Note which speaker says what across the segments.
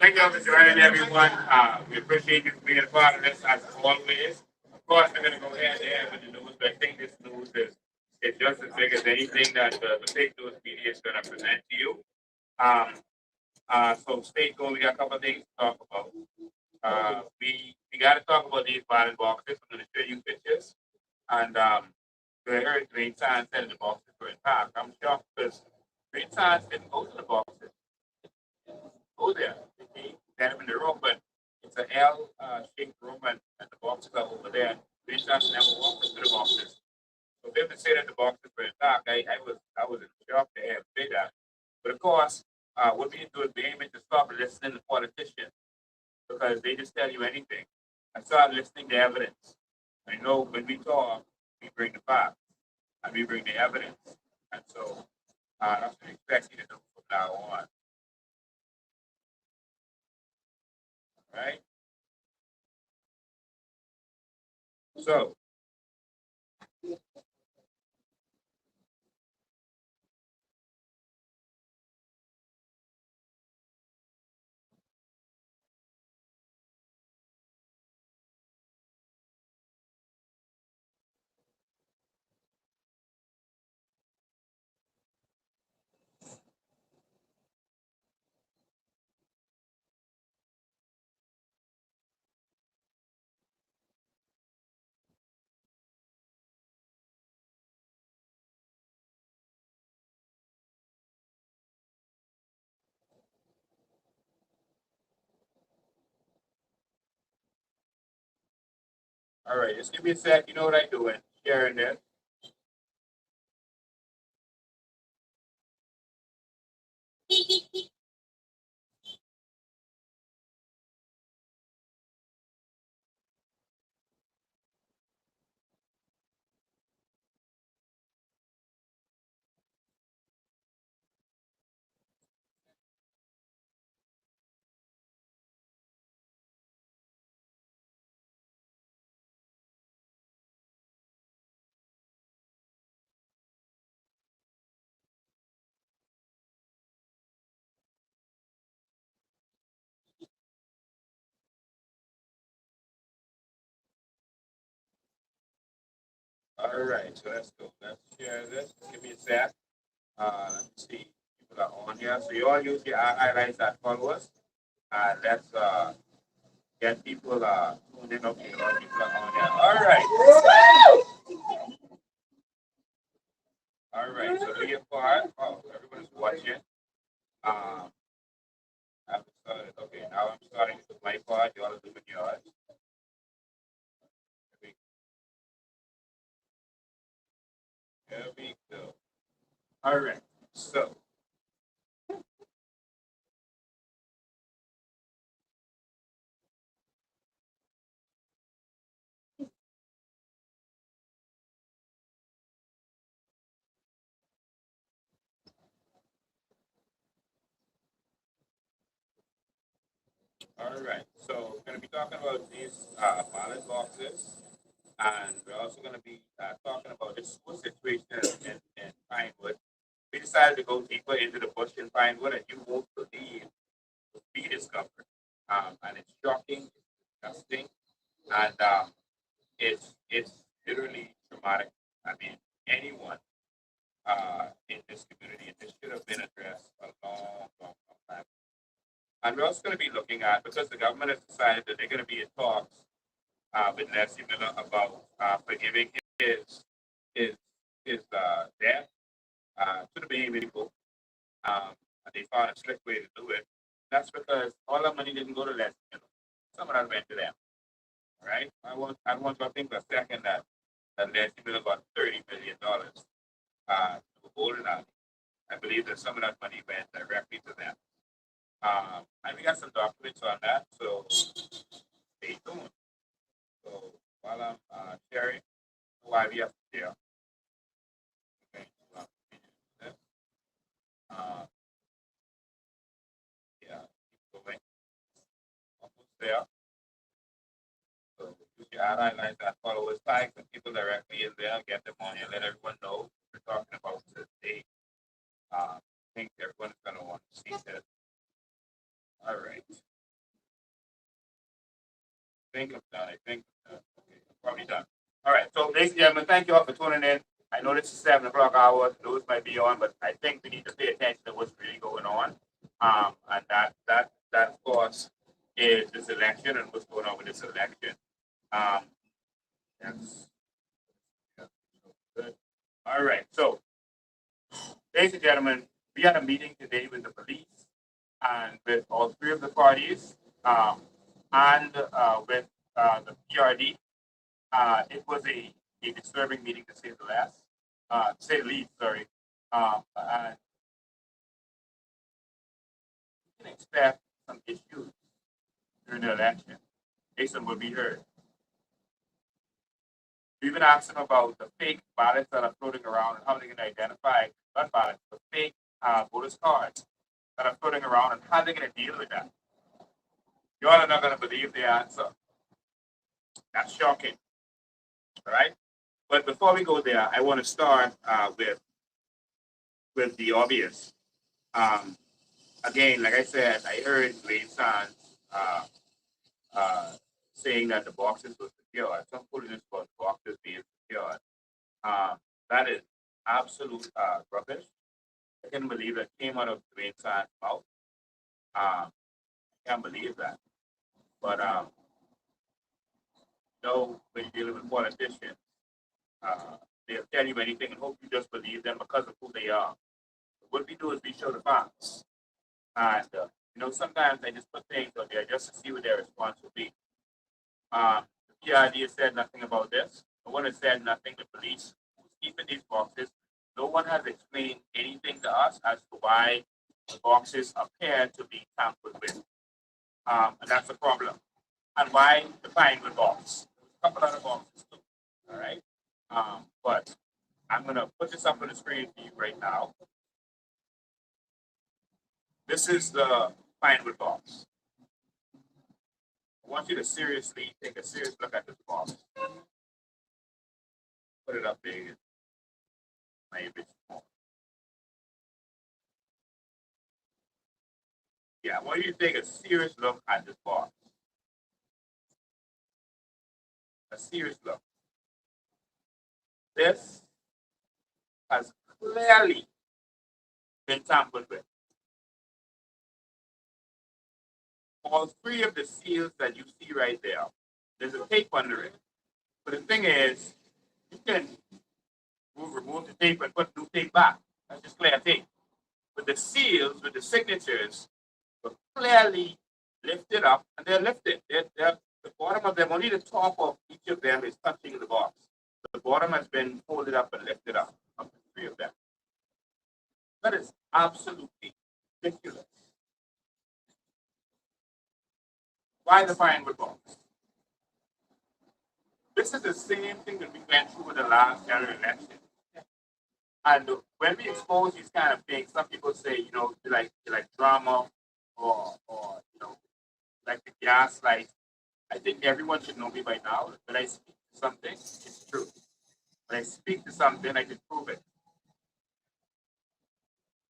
Speaker 1: Thank you for joining everyone. We appreciate you for being a part of this as always. Of course, we're going to go ahead there with the news, but I think this news is just as big as anything that the fake news media is going to present to you. Um, so stay tuned. We got a couple of things to talk about. We got to talk about these ballot boxes. I'm going to show you pictures. And we heard Green Sign said the boxes were intact. I'm shocked because Green Signs didn't go to the boxes. Go there. They had them in the room, but it's an L shaped room and the boxes are over there. Green Signs never walked into the boxes. So if they say that the boxes were intact, I was in shock to have say that. But of course, what we need to do is be aiming to stop listening to politicians because they just tell you anything. I started listening to evidence. I know when we talk, we bring the facts and we bring the evidence. And so that's what we expect you to do from now on. Right? So, all right, just give me a sec. You know what I'm doing. Sharing this. All right, so let's go. Let's share this. Give me a sec. Let me see. People are on here. So you all use your highlights that follow us. Let's get people tuned in. Okay, a lot of people are on here. All right. All right. So do your part. Oh, everyone's watching. Um, I've started. Okay, now I'm starting with my part. You all are doing yours. There we go. All right. So, all right. So, we're going to be talking about these ballot boxes, and we're also going to be talking about this whole situation in Pinewood. We decided to go deeper into the bush in Pinewood, and you won't believe what we discovered. And it's shocking, it's disgusting, and it's literally traumatic. I mean, anyone in this community, and this should have been addressed a long time. And we're also going to be looking at, because the government has decided that they're going to be in talks with Nancy Miller about forgiving his his debt to the Bahamian people. And they found a slick way to do it. That's because all the money didn't go to Leslie Miller. Some of that went to them. All right. I want to think for a second that Nancy Miller got $30 million to hold it out. I believe that some of that money went directly to them. And we got some documents on that, so stay tuned. So while I'm sharing why we have to share, okay, uh, yeah, keep going. Almost there. So you can highlight that followers tag and people directly in there, get them on and let everyone know what we're talking about today. I think everyone's gonna want to see this. All right. Think I'm done. I think okay, I'm probably done. All right. So, ladies and gentlemen, thank you all for tuning in. I know this is 7 o'clock hour. Those might be on, but I think we need to pay attention to what's really going on. And that of course is this election and what's going on with this election. Um, that's, that's good. All right. So, ladies and gentlemen, we had a meeting today with the police and with all three of the parties, and with the PRD. It was a disturbing meeting to say the last, to say the least, sorry. And you can expect some issues during the election based on what we heard. We even asked them about the fake ballots that are floating around and how they can identify not ballots, but fake voters cards that are floating around and how they're going to deal with that. You all are not going to believe the answer. That's shocking. All right. But before we go there, I want to start with the obvious. Again, like I said, I heard Dwayne Sands saying that the boxes were secure. Some foolishness about the boxes being secured. That is absolute rubbish. I can't believe that came out of Dwayne Sands' mouth. I can't believe that. But when you're dealing with politicians, they'll tell you anything and hope you just believe them because of who they are. What we do is we show the facts. And, sometimes I just put things out there just to see what their response will be. The PRD has said nothing about this. No one has said nothing. The police who's keeping these boxes. No one has explained anything to us as to why the boxes appear to be tampered with. And that's a problem. And why the Pinewood box? There's a couple other boxes too. All right. But I'm going to put this up on the screen for you right now. This is the Pinewood box. I want you to seriously take a serious look at this box. Put it up big. Maybe small. Yeah, I want you to take a serious look at this box. A serious look. This has clearly been tampered with. All three of the seals that you see right there, there's a tape under it. But the thing is, you can remove the tape and put new tape back. That's just clear tape. But the seals with the signatures were clearly lifted up, and they're lifted. The bottom of them, only the top of each of them is touching the box. The bottom has been folded up and lifted up of the three of them. That is absolutely ridiculous. Why the Pinewood box? This is the same thing that we went through with the last general election. And when we expose these kind of things, some people say, they like drama or like the gaslight. I think everyone should know me by now. When I speak to something, it's true. When I speak to something, I can prove it.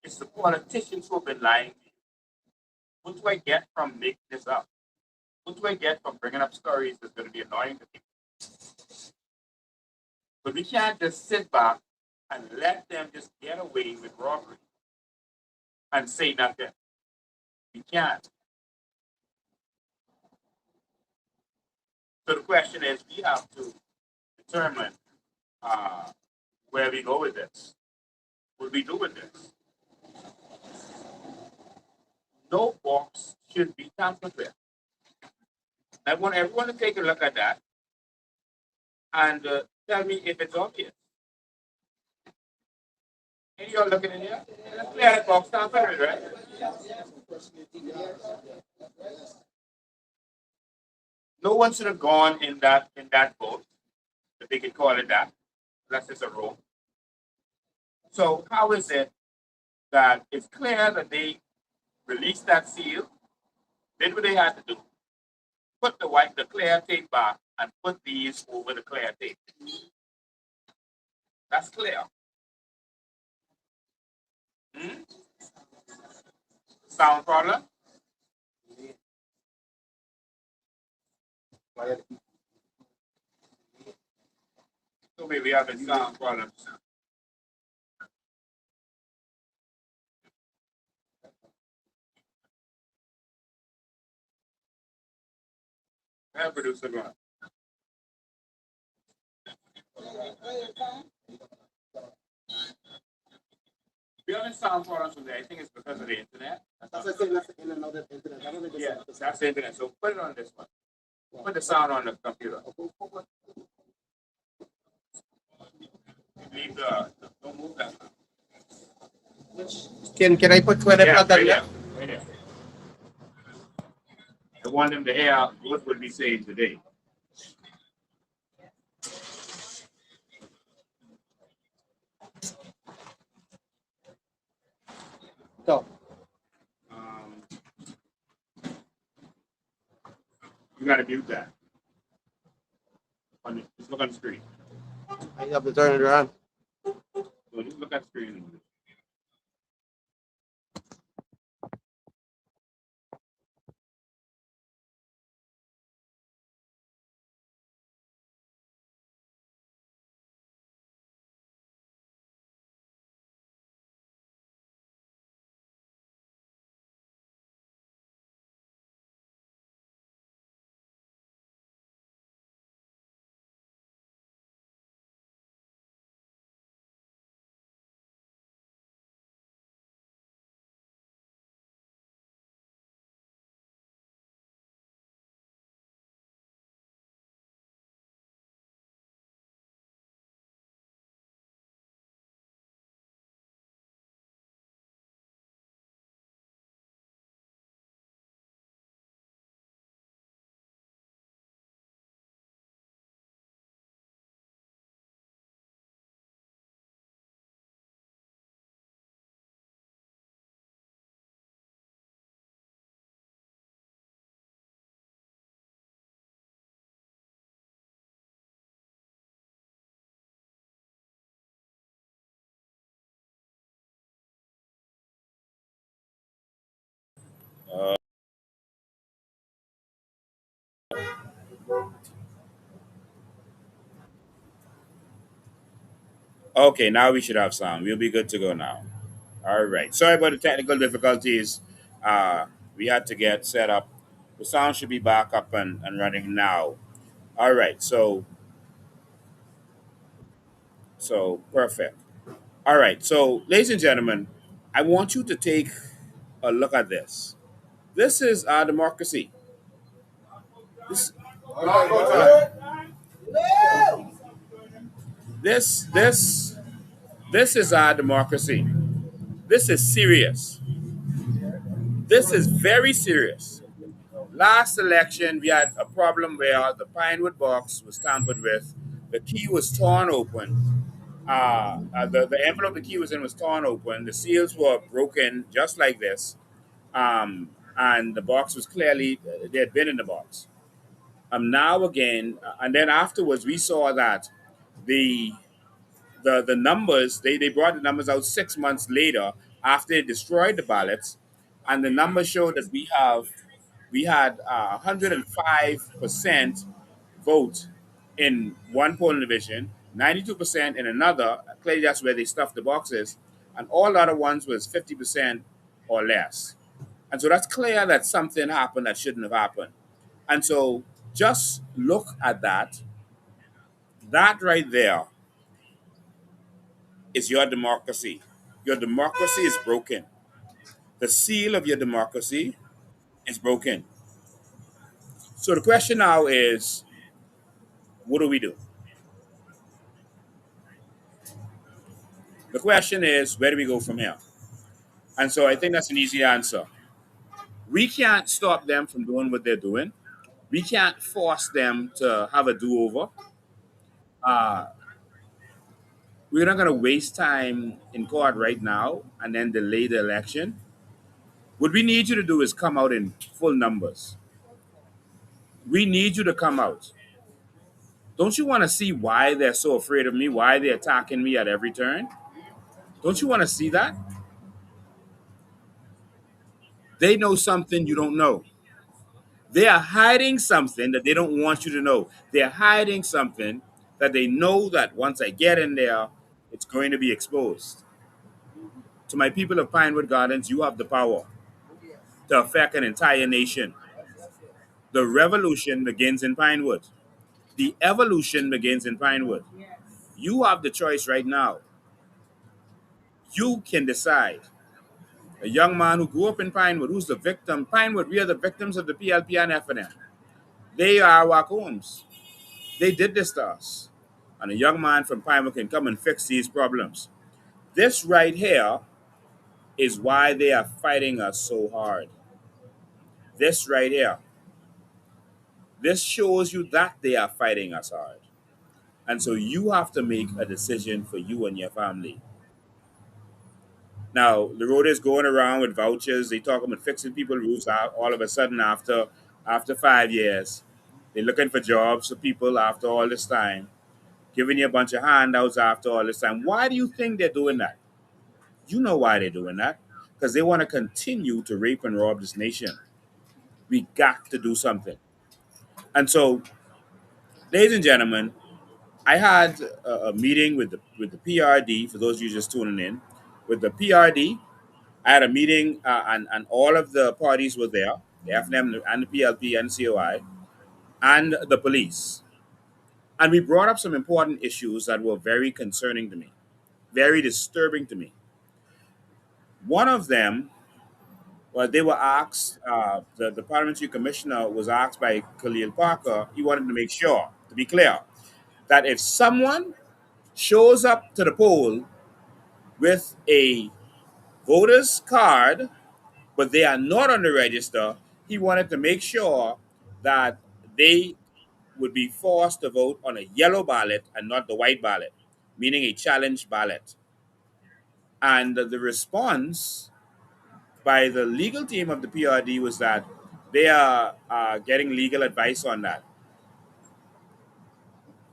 Speaker 1: It's the politicians who have been lying to you. What do I get from making this up? What do I get from bringing up stories that's going to be annoying to people? But we can't just sit back and let them just get away with robbery and say nothing. We can't. So the question is, we have to determine where we go with this. What we do with this. No box should be tampered with. I want everyone to take a look at that and tell me if it's obvious. And you're looking in here. Let's clear that box down for it, right? No one should have gone in that boat, if they can call it that, unless it's a room. So how is it that it's clear that they released that seal, did what they had to do, put the clear tape back, and put these over the clear tape? That's clear. Hmm? Sound problem? So maybe we have a sound problem. Have producer go on. We have a sound problem today. I think it's because of the internet. That's what I say. That's the internet. I don't think it's yeah, that's the internet. So put it on this one. Put the sound on the computer. Leave don't move that.
Speaker 2: Can I put 20
Speaker 1: Yeah,
Speaker 2: plug
Speaker 1: right
Speaker 2: on
Speaker 1: there.
Speaker 2: there?
Speaker 1: Right there. I want them to hear what would be saying today.
Speaker 2: So,
Speaker 1: Um, you got to mute that. Just look on the screen.
Speaker 2: I have to turn it around.
Speaker 1: So just look at the screen. Okay, now we should have sound. We'll be good to go now. All right. Sorry about the technical difficulties. Uh, we had to get set up. The sound should be back up and running now. All right. So perfect. All right. So, ladies and gentlemen, I want you to take a look at this. This is our democracy. This this this this is our democracy. This is serious. This is very serious. Last election, we had a problem where the Pinewood box was tampered with. The key was torn open. The envelope the key was in was torn open. The seals were broken, just like this. And the box was clearly, they had been in the box. Now again, and then afterwards, we saw that the the numbers, they brought the numbers out 6 months later after they destroyed the ballots. And the numbers showed that we had 105% vote in one polling division, 92% in another. Clearly, that's where they stuffed the boxes, and all the other ones was 50% or less. And so that's clear that something happened that shouldn't have happened. And so just look at that. That right there is your democracy. Your democracy is broken. The seal of your democracy is broken.
Speaker 3: So the question now is, what do we do? The question is, where do we go from here? And so I think that's an easy answer. We can't stop them from doing what they're doing. We can't force them to have a do-over. Uh, we're not going to waste time in court right now and then delay the election. What we need you to do is come out in full numbers. We need you to come out. Don't you want to see why they're so afraid of me? Why they're attacking me at every turn? Don't you want to see that? They know something you don't know. They are hiding something that they don't want you to know. They're hiding something that they know that once I get in there, it's going to be exposed. To my people of Pinewood Gardens, you have the power to affect an entire nation. The revolution begins in Pinewood. The evolution begins in Pinewood. You have the choice right now. You can decide. A young man who grew up in Pinewood, who's the victim. Pinewood, we are the victims of the PLP and FNM. They are our homes. They did this to us. And a young man from Pinewood can come and fix these problems. This right here is why they are fighting us so hard. This right here. This shows you that they are fighting us hard. And so you have to make a decision for you and your family. Now, the road is going around with vouchers. They talk about fixing people's roofs out all of a sudden after 5 years. They're looking for jobs for people after all this time, giving you a bunch of handouts after all this time. Why do you think they're doing that? You know why they're doing that. Because they want to continue to rape and rob this nation. We got to do something. And so, ladies and gentlemen, I had a meeting with the PRD. For those of you just tuning in, with the PRD, I had a meeting, and all of the parties were there: the FNM and the PLP and COI and the police. And we brought up some important issues that were very concerning to me, very disturbing to me. One of them, well, they were asked, the parliamentary commissioner was asked by Khalil Parker, he wanted to make sure, to be clear, that if someone shows up to the poll with a voter's card, but they are not on the register, he wanted to make sure that they would be forced to vote on a yellow ballot and not the white ballot, meaning a challenge ballot. And the response by the legal team of the PRD was that they are getting legal advice on that.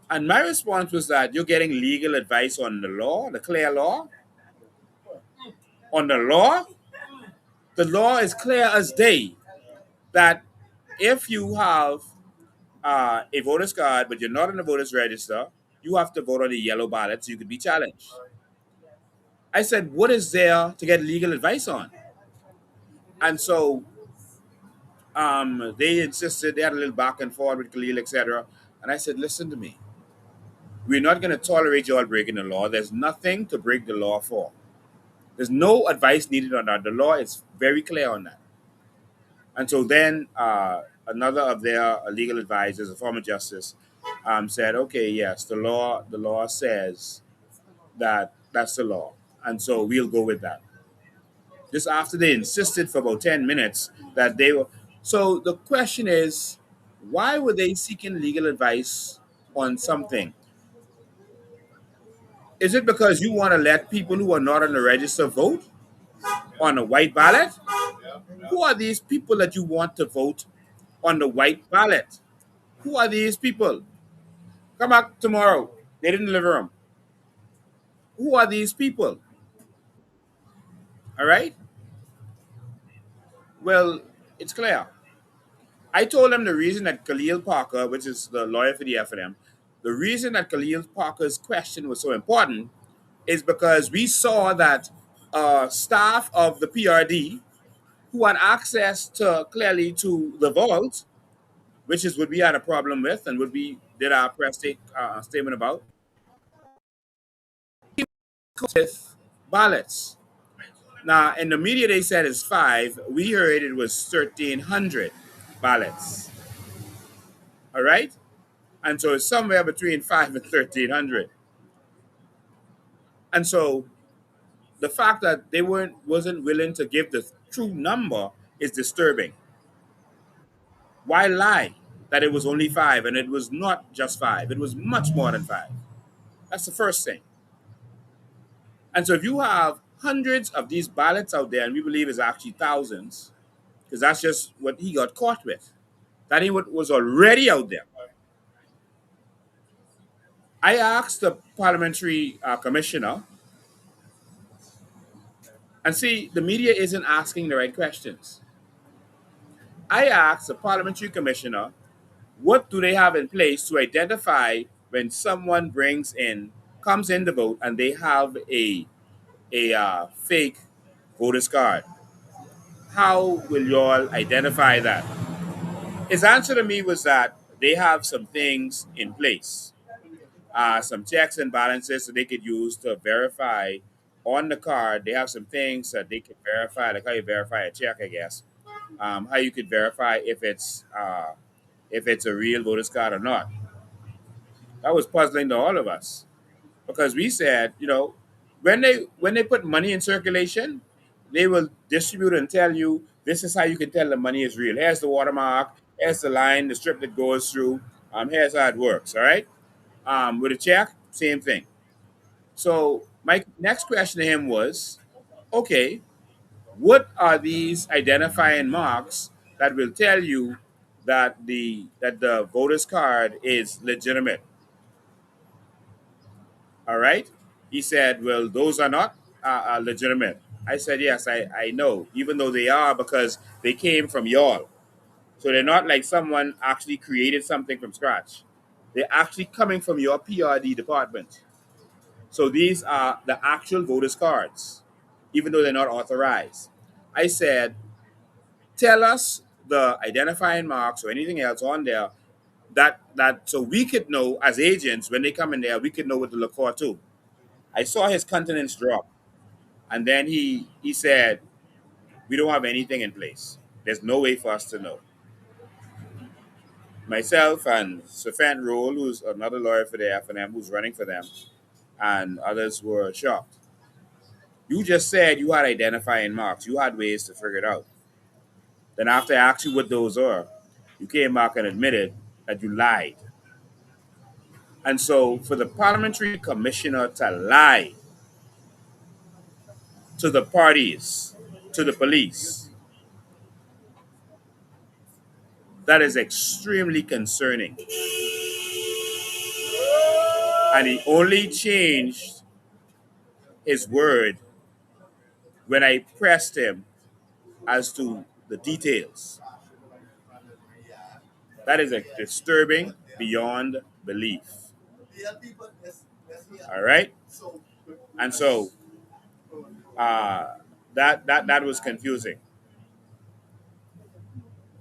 Speaker 3: And my response was that you're getting legal advice on the law, the clear law. On the law is clear as day that if you have a voter's card but you're not on the voter's register, you have to vote on the yellow ballot so you could be challenged. I said, what is there to get legal advice on? And so they insisted, they had a little back and forth with Khalil, etc. And I said, listen to me. We're not going to tolerate you all breaking the law. There's nothing to break the law for. There's no advice needed on that. The law is very clear on that. And so then another of their legal advisors, a former justice, said, okay, yes, the law says that that's the law. And so we'll go with that. Just after they insisted for about 10 minutes that they were. So the question is, why were they seeking legal advice on something? Is it because you want to let people who are not on the register vote on a white ballot? Who are these people that you want to vote on the white ballot? Who are these people? Come back tomorrow. They didn't deliver them. Who are these people? All right. Well, it's clear. I told them the reason that Khalil Parker, which is the lawyer for the FNM, the reason that Khalil Parker's question was so important is because we saw that staff of the PRD who had access to clearly to the vault, which is what we had a problem with and what we did our statement about, with ballots. Now, in the media, they said it's five. We heard it was 1,300 ballots. All right, and so it's somewhere between 5 and 1,300. And so the fact that they wasn't willing to give the true number is disturbing. Why lie that it was only five and it was not just five? It was much more than five. That's the first thing. And so if you have hundreds of these ballots out there, and we believe it's actually thousands, because that's just what he got caught with. That he was already out there. I asked the parliamentary commissioner, and see, the media isn't asking the right questions. I asked the parliamentary commissioner, what do they have in place to identify when someone comes in to vote and they have a fake voter's card? How will y'all identify that? His answer to me was that they have some things in place, some checks and balances that they could use to verify on the card. They have some things that they could verify, like how you verify a check, I guess. How you could verify if it's a real voter's card or not. That was puzzling to all of us because we said, when they put money in circulation, they will distribute and tell you this is how you can tell the money is real. Here's the watermark. Here's the line, the strip that goes through. Here's how it works. All right. With a check, same thing. So my next question to him was, okay, what are these identifying marks that will tell you that the voter's card is legitimate? All right. He said, well, those are not legitimate. I said, yes, I know, even though they are because they came from y'all. So they're not like someone actually created something from scratch. They're actually coming from your PRD department. So these are the actual voters' cards, even though they're not authorized. I said, tell us the identifying marks or anything else on there that so we could know as agents when they come in there, we could know what to look for too. I saw his countenance drop, and then he said, "We don't have anything in place. There's no way for us to know." Myself and Safan Roll, who's another lawyer for the F&M, who's running for them, and others were shocked. You just said you had identifying marks. You had ways to figure it out. Then after I asked you what those are, you came back and admitted that you lied. And so for the parliamentary commissioner to lie to the parties, to the police, that is extremely concerning. And he only changed his word when I pressed him as to the details. That is disturbing beyond belief. All right? And so uh, that was confusing.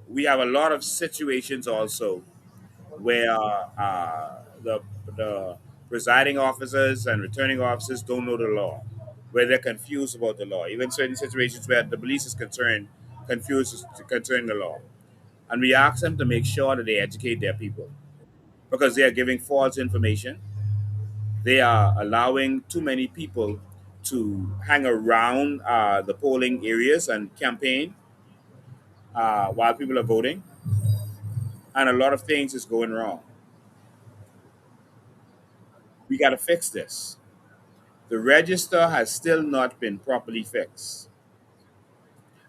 Speaker 3: We have a lot of situations also where the presiding officers and returning officers don't know the law, where they're confused about the law. Even certain situations where the police is confused concerning the law, and we ask them to make sure that they educate their people because they are giving false information. They are allowing too many people to hang around the polling areas and campaign while people are voting, and a lot of things is going wrong. We got to fix this. The register has still not been properly fixed.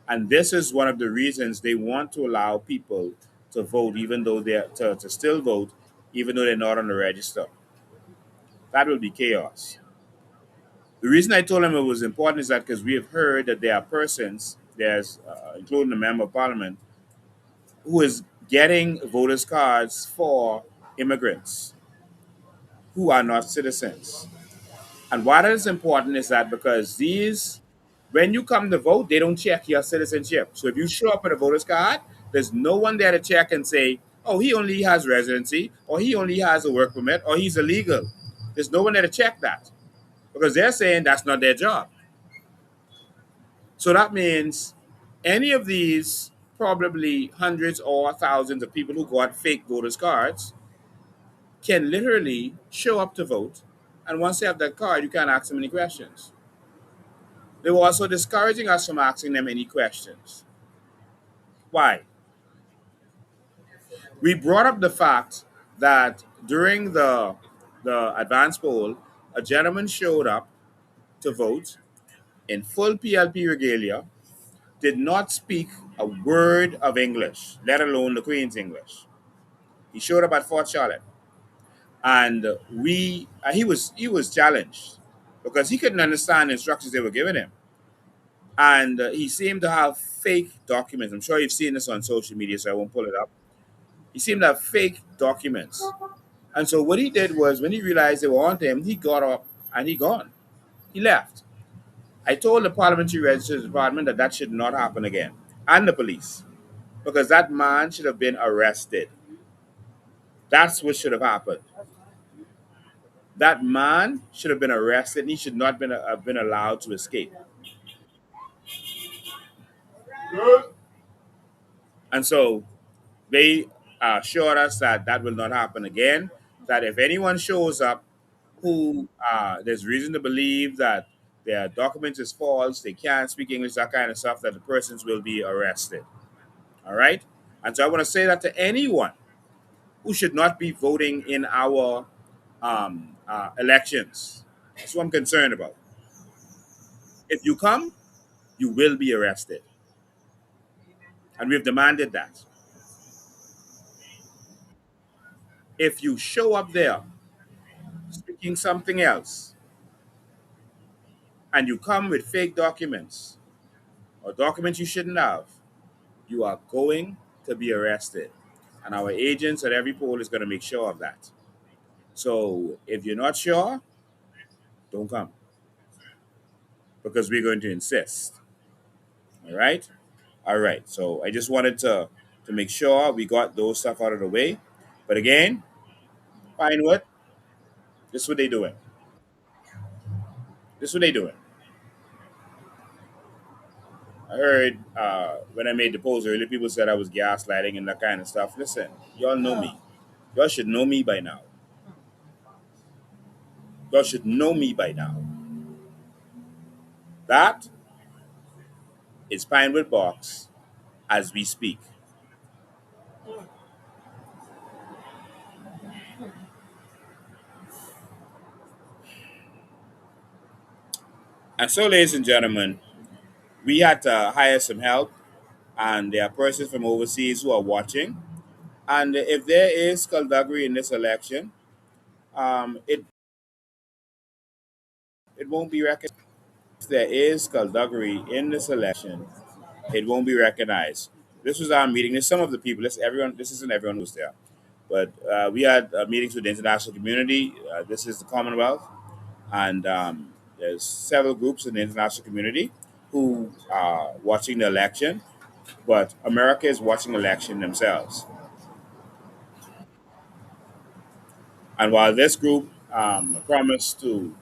Speaker 3: And this is one of the reasons they want to allow people to vote, even though they're to still vote, even though they're not on the register. That will be chaos. The reason I told him it was important is that because we have heard that there are persons, including the member of parliament, who is getting voters' cards for immigrants who are not citizens. And why that is important is that because when you come to vote, they don't check your citizenship. So if you show up with a voter's card, there's no one there to check and say, oh, he only has residency, or he only has a work permit, or he's illegal. There's no one there to check that because they're saying that's not their job. So that means any of these probably hundreds or thousands of people who got fake voters cards can literally show up to vote, and once they have that card, you can't ask them any questions. They were also discouraging us from asking them any questions. Why? We brought up the fact that during the advance poll, a gentleman showed up to vote in full PLP regalia, did not speak a word of English, let alone the Queen's English. He showed up at Fort Charlotte, and he was challenged because he couldn't understand the instructions they were giving him, and he seemed to have fake documents. I'm sure you've seen this on social media, so I won't pull it up. He seemed to have fake documents, and so what he did was when he realized they were on to him, he got up and he gone. He left. I told the Parliamentary Registers Department that that should not happen again, and the police, because that man should have been arrested. That's what should have happened. That man should have been arrested, and he should not have been allowed to escape. And so they assured us that that will not happen again. That if anyone shows up who there's reason to believe that their document is false, they can't speak English, that kind of stuff, that the persons will be arrested. All right? And so I want to say that to anyone who should not be voting in our elections. That's what I'm concerned about. If you come, you will be arrested. And we've demanded that. If you show up there speaking something else and you come with fake documents or documents you shouldn't have, you are going to be arrested. And our agents at every poll is going to make sure of that. So if you're not sure, don't come because we're going to insist. All right? All right. So I just wanted to make sure we got those stuff out of the way. But again, Pinewood, this is what they doing. This is what they doing. I heard when I made the post earlier, people said I was gaslighting and that kind of stuff. Listen, y'all know me. Y'all should know me by now. Y'all should know me by now. That is Pinewood Box as we speak. And so, ladies and gentlemen, we had to hire some help, and there are persons from overseas who are watching. And if there is skullduggery in this election, it won't be recognized. If there is skullduggery in this election, it won't be recognized. This was our meeting. There's some of the people. This everyone. This isn't everyone who's there, but we had meetings with the international community. This is the Commonwealth, and there's several groups in the international community who are watching the election. But America is watching the election themselves. And while this group promised to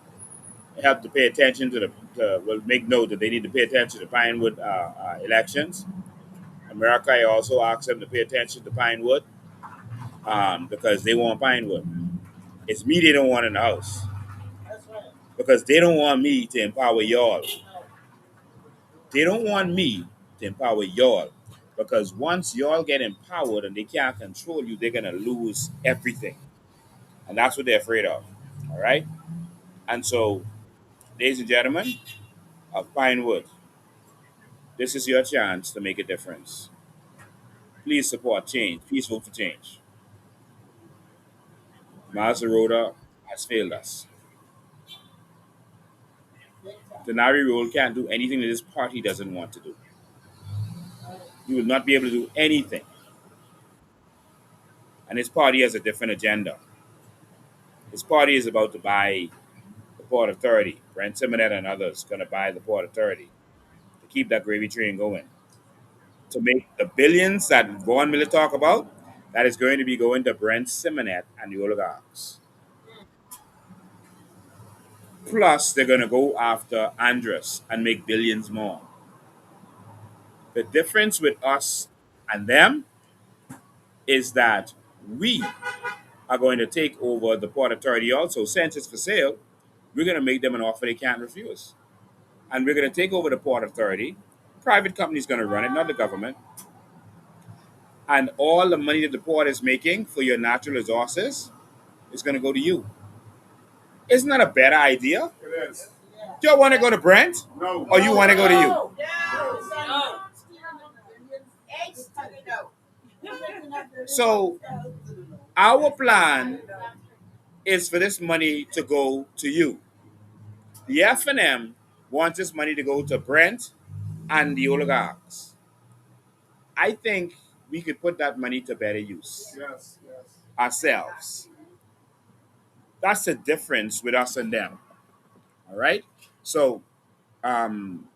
Speaker 3: help to pay attention well, make note that they need to pay attention to Pinewood elections. America, I also asked them to pay attention to Pinewood because they want Pinewood. It's me they don't want in the house because they don't want me to empower y'all. They don't want me to empower y'all because once y'all get empowered and they can't control you, they're going to lose everything. And that's what they're afraid of. All right? And so, ladies and gentlemen of Pinewood, this is your chance to make a difference. Please support change. Please vote for change. Miles Rhoda has failed us. Denari Roll can't do anything that this party doesn't want to do. He will not be able to do anything. And his party has a different agenda. His party is about to buy the Port Authority. Brent Simonet and others going to buy the Port Authority to keep that gravy train going. To make the billions that Vaughn Miller talk about, that is going to be going to Brent Simonet and the oligarchs. Plus, they're going to go after Andres and make billions more. The difference with us and them is that we are going to take over the Port Authority also. Since it's for sale, we're going to make them an offer they can't refuse. And we're going to take over the Port Authority. Private company's going to run it, not the government. And all the money that the port is making for your natural resources is going to go to you. Isn't that a better idea?
Speaker 1: It is.
Speaker 3: Do you want to go to Brent?
Speaker 1: No.
Speaker 3: Or you want to go to you? So our plan is for this money to go to you. The F&M wants this money to go to Brent and the oligarchs. I think we could put that money to better use
Speaker 1: Yes, yes.
Speaker 3: ourselves. That's the difference with us and them. All right? So um,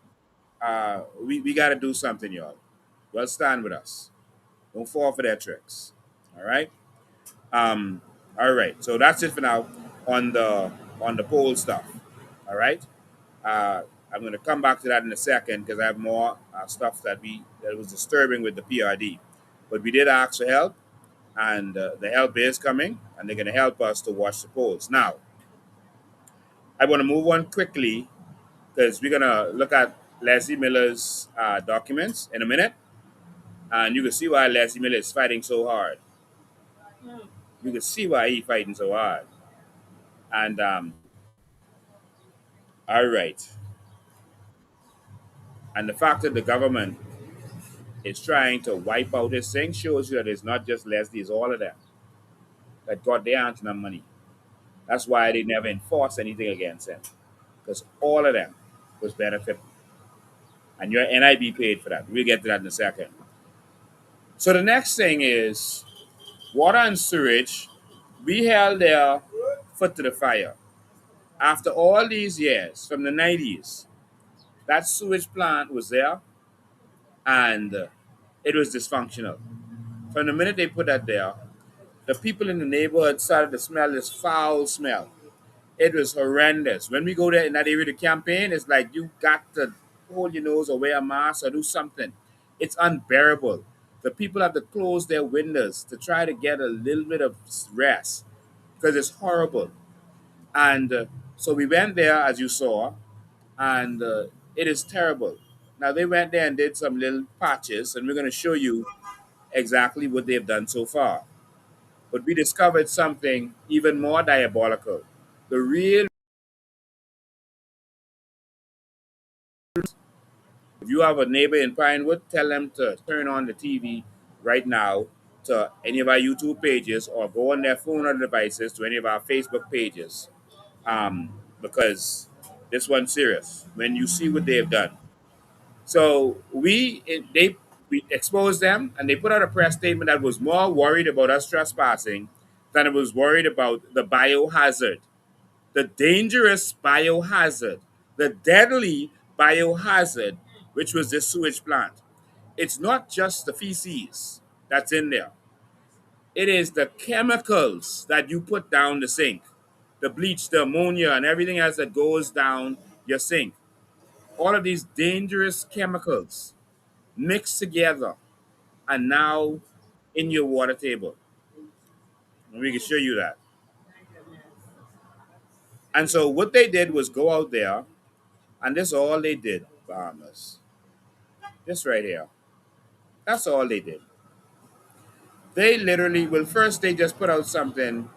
Speaker 3: we got to do something, y'all. Well, stand with us. Don't fall for their tricks. All right? Um, all right. So that's it for now on the poll stuff. All right? Uh, I'm going to come back to that in a second because I have more stuff that was disturbing with the PRD. But we did ask for help, and the help is coming, and they're going to help us to watch the polls. Now, I want to move on quickly because we're going to look at Leslie Miller's documents in a minute, and you can see why Leslie Miller is fighting so hard. You can see why he's fighting so hard. And all right, and the fact that the government is trying to wipe out his thing shows you that it's not just Leslie, it's all of them that got their hands on the money. That's why they never enforced anything against him because all of them was benefiting. And your NIB paid for that. We'll get to that in a second. So the next thing is water and sewage. We held their foot to the fire. After all these years, from the 90s, that sewage plant was there and it was dysfunctional. From the minute they put that there, the people in the neighborhood started to smell this foul smell. It was horrendous. When we go there in that area to campaign, it's like you got to hold your nose or wear a mask or do something. It's unbearable. The people have to close their windows to try to get a little bit of rest because it's horrible. And so we went there, as you saw, and it is terrible. Now they went there and did some little patches, and we're going to show you exactly what they've done so far. But we discovered something even more diabolical. The real If you have a neighbor in Pinewood, tell them to turn on the TV right now to any of our YouTube pages or go on their phone or devices to any of our Facebook pages. Because this one's serious when you see what they have done. So we exposed them and they put out a press statement that was more worried about us trespassing than it was worried about the biohazard, the dangerous biohazard, the deadly biohazard, which was this sewage plant. It's not just the feces that's in there. It is the chemicals that you put down the sink, the bleach, the ammonia, and everything else that goes down your sink. All of these dangerous chemicals mixed together and now in your water table. And we can show you that. And so what they did was go out there, and this is all they did, Bahamas. This right here. That's all they did. They literally, well, first they just put out something,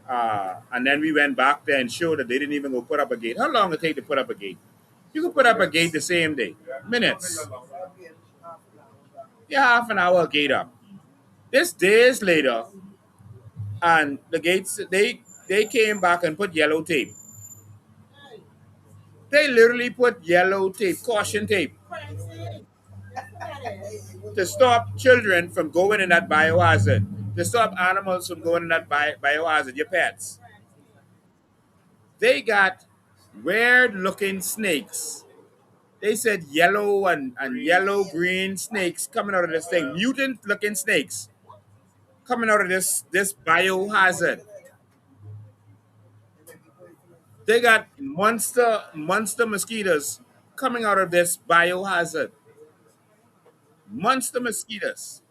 Speaker 3: and then we went back there and showed that they didn't even go put up a gate. How long it take to put up a gate? You can put up a gate the same day, minutes. Yeah, half an hour gate up. This days later, and the gates they came back and put yellow tape. They literally put yellow tape, caution tape, to stop children from going in that biohazard, to stop animals from going in that biohazard, your pets. They got weird looking snakes. They said yellow and yellow green snakes coming out of this thing, mutant looking snakes coming out of this biohazard. They got monster mosquitoes coming out of this biohazard. Monster mosquitoes.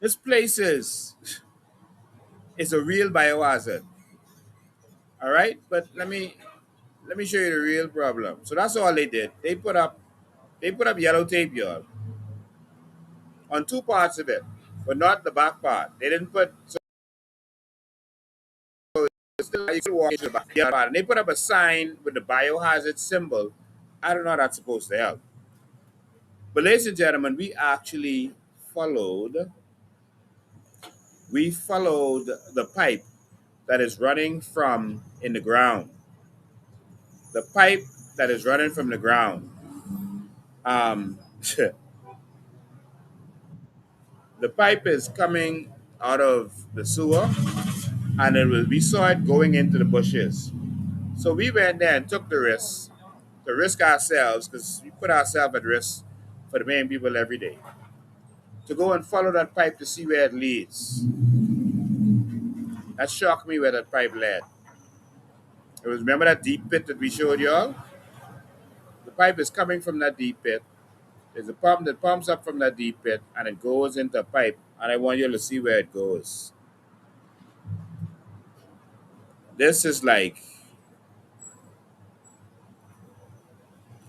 Speaker 3: This place is a real biohazard. All right, but let me show you the real problem. So that's all they did. They put up yellow tape, y'all, on two parts of it, but not the back part. They didn't put so it's still you can walk into the back part. And they put up a sign with the biohazard symbol. I don't know how that's supposed to help. But ladies and gentlemen, followed we followed the pipe that is running from in the ground. The pipe that is running from the ground. Um, the pipe is coming out of the sewer, and we saw it going into the bushes. So we went there and took the risk, to risk ourselves, because we put ourselves at risk for the main people every day, to go and follow that pipe to see where it leads. That shocked me where that pipe led. It was, remember that deep pit that we showed y'all? The pipe is coming from that deep pit. There's a pump that pumps up from that deep pit and it goes into a pipe. And I want you to see where it goes. This is like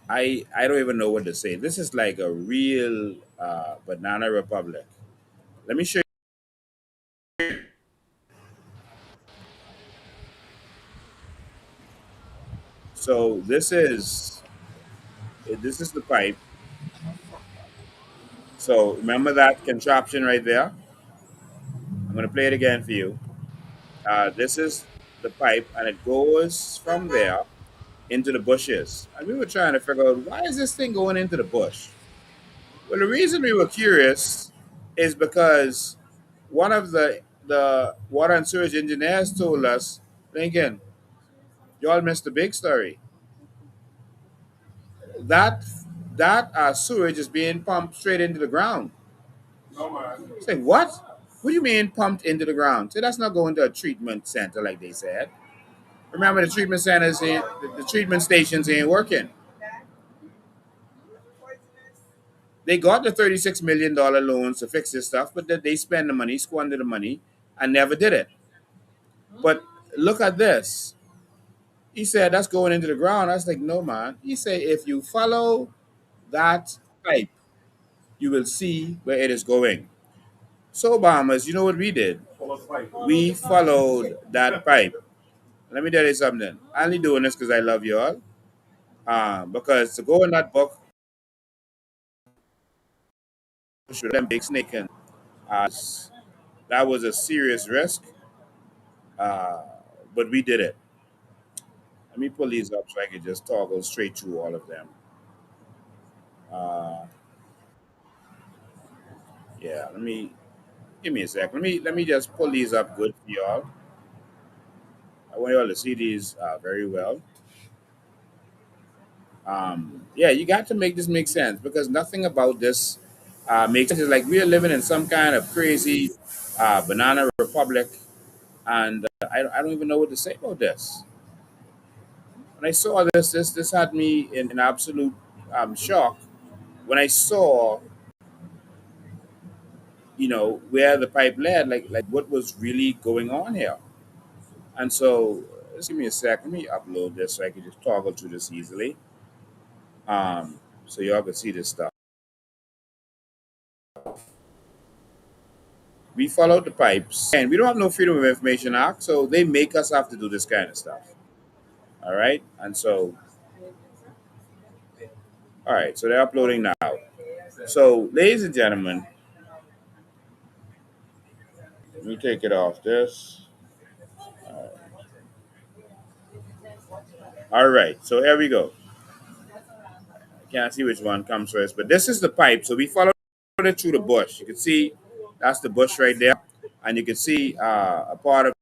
Speaker 3: I don't even know what to say. This is like a real banana republic. Let me show you. So this is the pipe. So remember that contraption right there? I'm gonna play it again for you. This is the pipe, and it goes from there into the bushes. And we were trying to figure out, why is this thing going into the bush? Well, the reason we were curious is because one of the water and sewage engineers told us, Lincoln, y'all missed the big story. That that sewage is being pumped straight into the ground. Say what? What do you mean pumped into the ground? Say that's not going to a treatment center like they said. Remember, the treatment centers, the treatment stations ain't working. They got the $36 million loans to fix this stuff, but they spend the money, squander the money, and never did it. But look at this. He said that's going into the ground. I was like, no, man. He said if you follow that pipe, you will see where it is going. So, Bahamas, you know what we did? We followed that pipe. Let me tell you something. I'm only doing this because I love you all. Because to go in that book, should them big snake in, uh, that was a serious risk. Uh, but we did it. Let me pull these up so I can just toggle straight through all of them. Uh, yeah, give me a sec. Let me just pull these up good for y'all. I want y'all to see these very well. Yeah, you got to make this make sense because nothing about this makes sense. It's like we are living in some kind of crazy banana republic, and I don't even know what to say about this. When I saw this had me in absolute shock. When I saw, where the pipe led, like what was really going on here. And so, just give me a sec. Let me upload this so I can just toggle through this easily. So y'all can see this stuff. We followed the pipes, and we don't have no Freedom of Information Act, so they make us have to do this kind of stuff. All right, and so, all right, so they're uploading now. So, ladies and gentlemen, let me take it off this. All right, so here we go. I can't see which one comes first, but this is the pipe. So we followed it through the bush. You can see that's the bush right there, and you can see a part of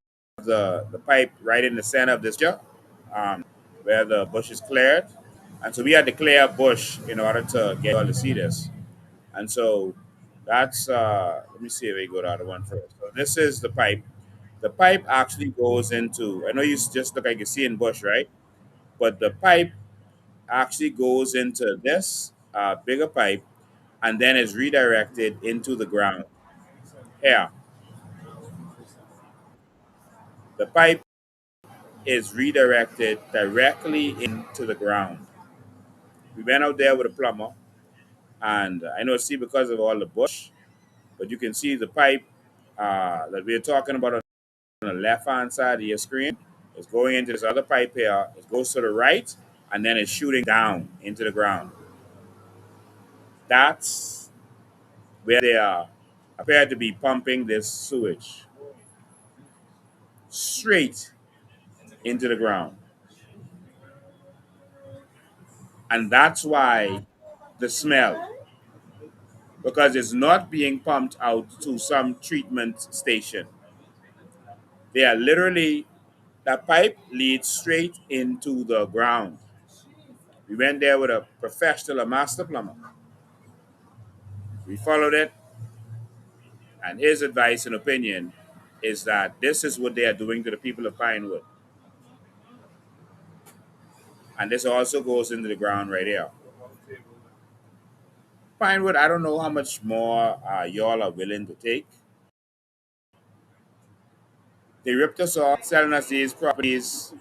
Speaker 3: the pipe right in the center of this picture, where the bush is cleared. And so we had to clear a bush in order to get all to see this. And so that's let me see if we go to the other one first. So this is the pipe. The pipe actually goes into. I know you just look like you're seeing bush, right? But the pipe actually goes into this bigger pipe and then is redirected into the ground. Here, the pipe is redirected directly into the ground. We went out there with a plumber, and I know, see, because of all the bush, but you can see the pipe that we're talking about on the left hand side of your screen. It's going into this other pipe here. It goes to the right, and then it's shooting down into the ground. That's where they are appear to be pumping this sewage straight into the ground. And that's why the smell, because it's not being pumped out to some treatment station. They are literally, that pipe leads straight into the ground. We went there with a professional, a master plumber. We followed it, and his advice and opinion is that this is what they are doing to the people of Pinewood. And this also goes into the ground right here. Pinewood, I don't know how much more y'all are willing to take. They ripped us off, selling us these properties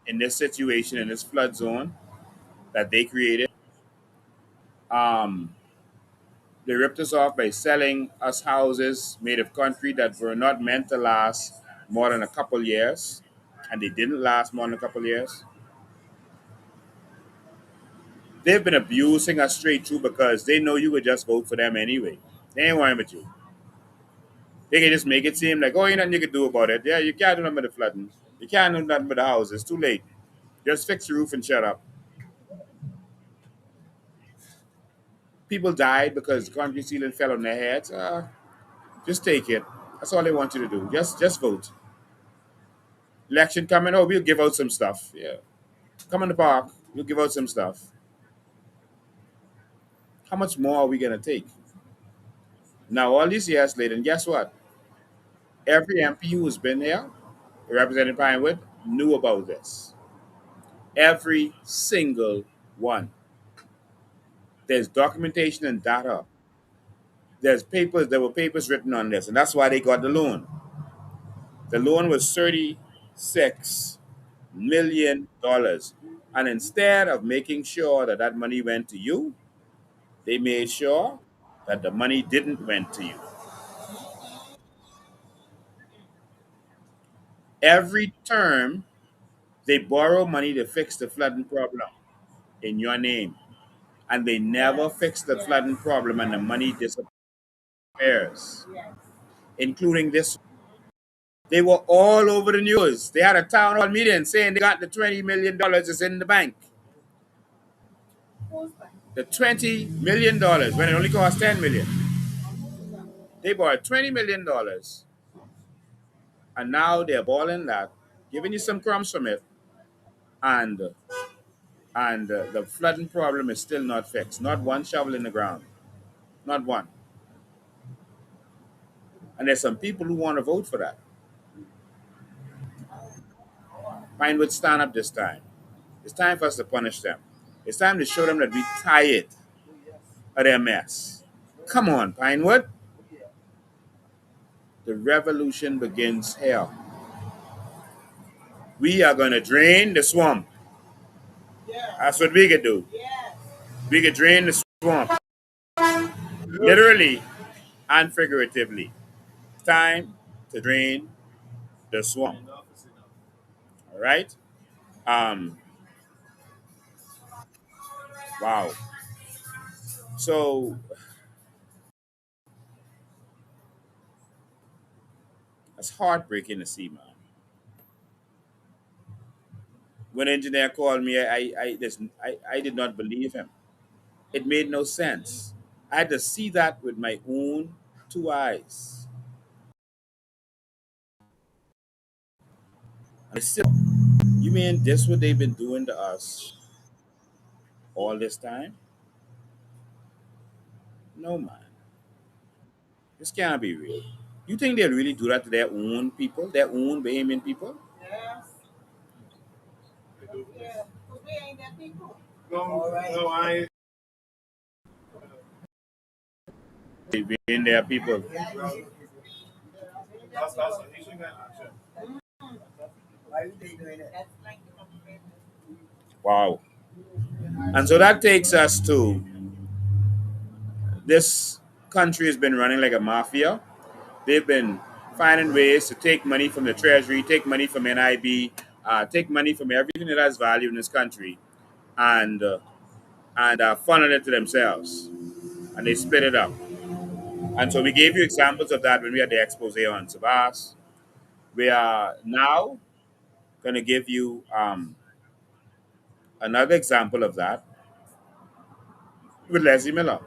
Speaker 3: in this situation, in this flood zone that they created. Um, they ripped us off by selling us houses made of concrete that were not meant to last more than a couple years, and they didn't last more than a couple years. They've been abusing us straight through because they know you would just vote for them anyway. They ain't worrying with you. They can just make it seem like, oh, ain't nothing you can do about it. Yeah, you can't do nothing with the flooding. You can't do nothing with the houses. Too late. Just fix the roof and shut up. People died because the concrete ceiling fell on their heads. Just take it. That's all they want you to do. Just vote. Election coming. Oh, we'll give out some stuff. Yeah. Come in the park. We'll give out some stuff. How much more are we gonna take? Now, all these years later, and guess what? Every MP who's been here, representing Pinewood, knew about this. Every single one. There's documentation and data. There's papers. There were papers written on this, and that's why they got the loan. The loan was $36 million, and instead of making sure that that money went to you, they made sure that the money didn't went to you. Every term, they borrow money to fix the flooding problem in your name, and they never fix the flooding problem, and the money disappears, including this. They were all over the news. They had a town hall meeting saying they got the $20 million is in the bank. The $20 million when it only cost 10 million. They bought $20 million, and now they're balling that, giving you some crumbs from it, and the flooding problem is still not fixed. Not one shovel in the ground, not one. And there's some people who want to vote for that. Mine would stand up this time. It's time for us to punish them. It's time to show them that we're tired of their mess. Come on, Pinewood. The revolution begins here. We are going to drain the swamp. That's what we could do. We could drain the swamp, literally and figuratively. Time to drain the swamp. All right? Um, wow. So it's heartbreaking to see, man. When engineer called me, I did not believe him. It made no sense. I had to see that with my own two eyes. I said, you mean this what they've been doing to us all this time? No, man. This can't be real. You think they really do that to their own people, their own Bahamian people?
Speaker 1: No, I.
Speaker 3: They being their people. Wow. And so that takes us to this country has been running like a mafia. They've been finding ways to take money from the treasury, take money from NIB, take money from everything that has value in this country, and funnel it to themselves, and they split it up. And so we gave you examples of that when we had the expose on Sabas. We are now going to give you another example of that with Leslie Miller.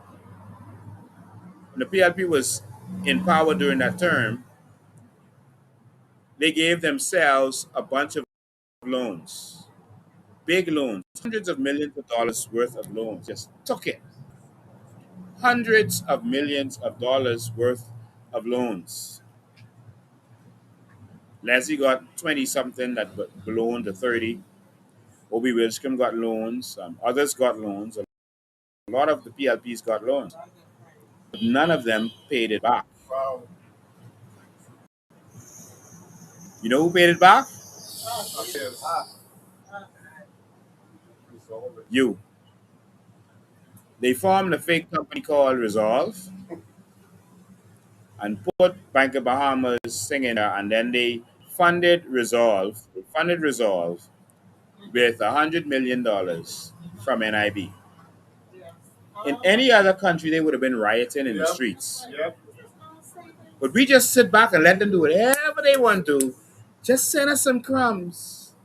Speaker 3: When the PLP was in power during that term, they gave themselves a bunch of loans, big loans, hundreds of millions of dollars worth of loans. Just took it. Hundreds of millions of dollars worth of loans. Leslie got 20 something that loaned to 30. Obi Wilscombe got loans. Others got loans. A lot of the PLPs got loans. But none of them paid it back. You know who paid it back? You. They formed a fake company called Resolve and put Bank of Bahamas singing there, and then they funded Resolve. They funded Resolve with $100 million from NIB. In any other country, they would have been rioting in the streets. But we just sit back and let them do whatever they want to. Just send us some crumbs.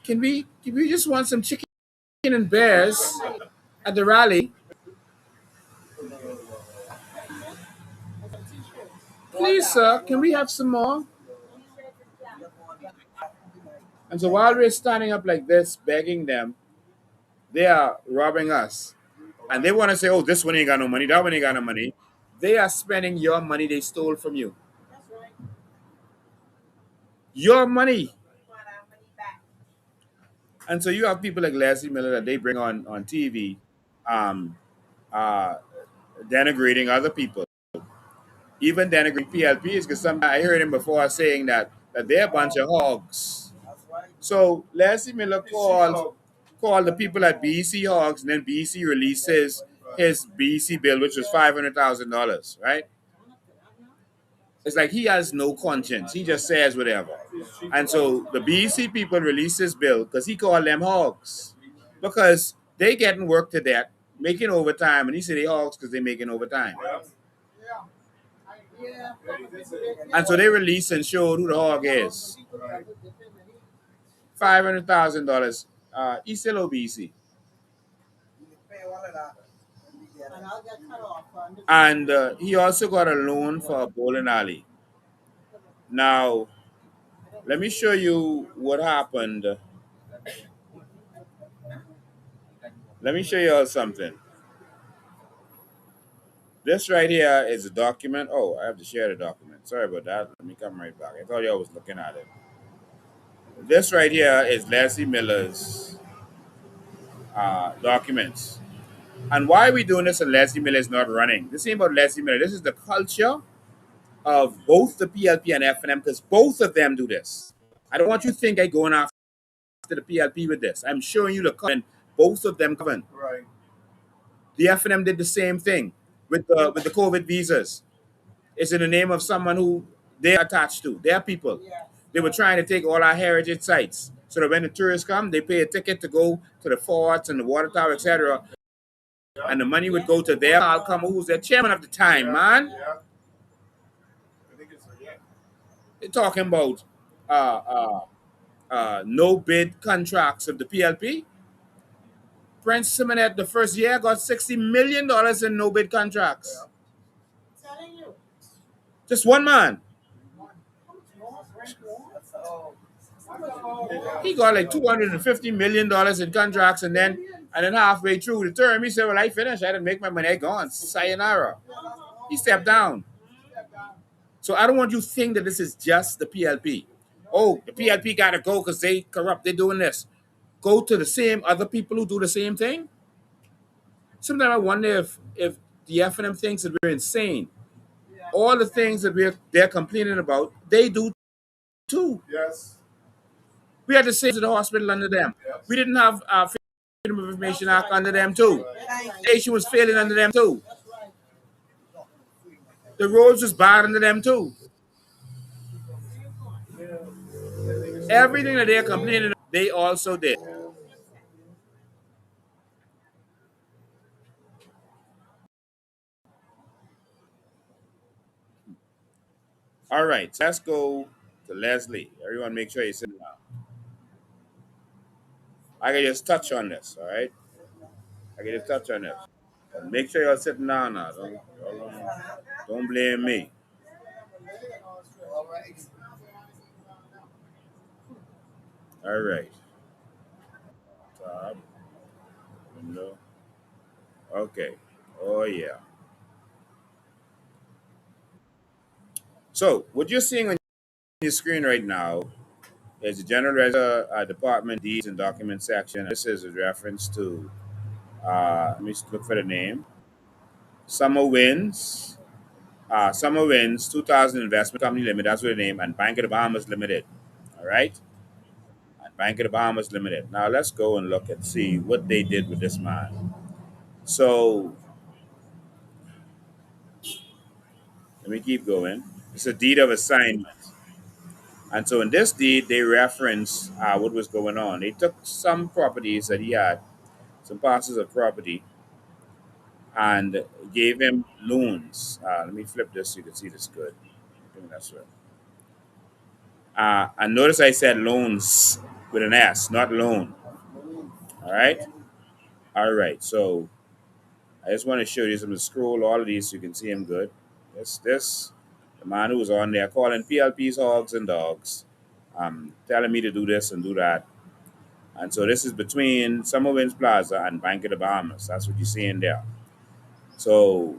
Speaker 3: Can we just want some chicken and bears at the rally? Please, sir, can we have some more? And so while we're standing up like this, begging them, they are robbing us. And they want to say, oh, this one ain't got no money, that one ain't got no money. They are spending your money they stole from you. Your money. And so you have people like Leslie Miller that they bring on TV, um, uh, denigrating other people, even denigrating PLPs, because I heard him before saying that they're a bunch of hogs. So Leslie Miller called the people at BEC hogs, and then BEC releases his BEC bill, which was $500,000, right? It's like he has no conscience. He just says whatever. And so the BEC people release his bill because he called them hogs. Because they getting work to death, making overtime, and he said they hogs because they making overtime. And so they released and showed who the hog is. $500,000. He's still OBC. And he also got a loan for a bowling alley. Now, let me show you what happened. Let me show you all something. This right here is a document. Oh, I have to share the document. Sorry about that. Let me come right back. I thought y'all was looking at it. This right here is Leslie Miller's documents. And why are we doing this and Leslie Miller is not running? This ain't about Leslie Miller. This is the culture of both the PLP and FNM because both of them do this. I don't want you to think I'm going after the PLP with this. I'm showing you the comment both of them govern.
Speaker 2: Right.
Speaker 3: The FNM did the same thing with the COVID visas. It's in the name of someone who they're attached to. They're people. Yes. They were trying to take all our heritage sites so that when the tourists come, they pay a ticket to go to the forts and the water tower, etc. And the money would go to their Malcolm, who's the chairman of the time, man. Yeah. They're talking about no bid contracts of the PLP. Prince Simonet, the first year, got $60 million in no bid contracts. Yeah. Just one man. He got like $250 million in contracts, and then halfway through the term, he said, well, I finished. I didn't make my money. I gone. Sayonara. He stepped down. So I don't want you to think that this is just the PLP. Oh, the PLP got to go because they corrupt. They're doing this. Go to the same other people who do the same thing. Sometimes I wonder if the FNM thinks that we're insane. all the things that they're complaining about, they do too.
Speaker 4: Yes.
Speaker 3: We had the same to the hospital under them. We didn't have Freedom of Information Act under them too. Nation was failing under them too. The roads was bad under them too. Everything that they're complaining about, they also did. All right, so let's go to Leslie. Everyone make sure you sit down. I can just touch on this, all right? I can just touch on this. But make sure you're sitting down now. Don't blame me. All right. Top, window. Okay. Oh, yeah. So, what you're seeing on your screen right now is the General Register Department Deeds and Document section. This is a reference to, let me look for the name, Summer Winds. Summer Winds 2000 Investment Company Limited, that's what the name, and Bank of the Bahamas Limited. All right? And Bank of the Bahamas Limited. Now, let's go and look and see what they did with this man. So, let me keep going. It's a deed of assignment. And so in this deed, they reference what was going on. They took some properties that he had, some parcels of property, and gave him loans. Let me flip this so you can see this good. I think that's right. And notice I said loans with an S, not loan. All right? All right. So I just want to show you some scroll all of these so you can see him good. The man who was on there calling PLPs hogs and dogs, telling me to do this and do that. And so this is between Summer Winds Plaza and Bank of the Bahamas. That's what you're seeing there. So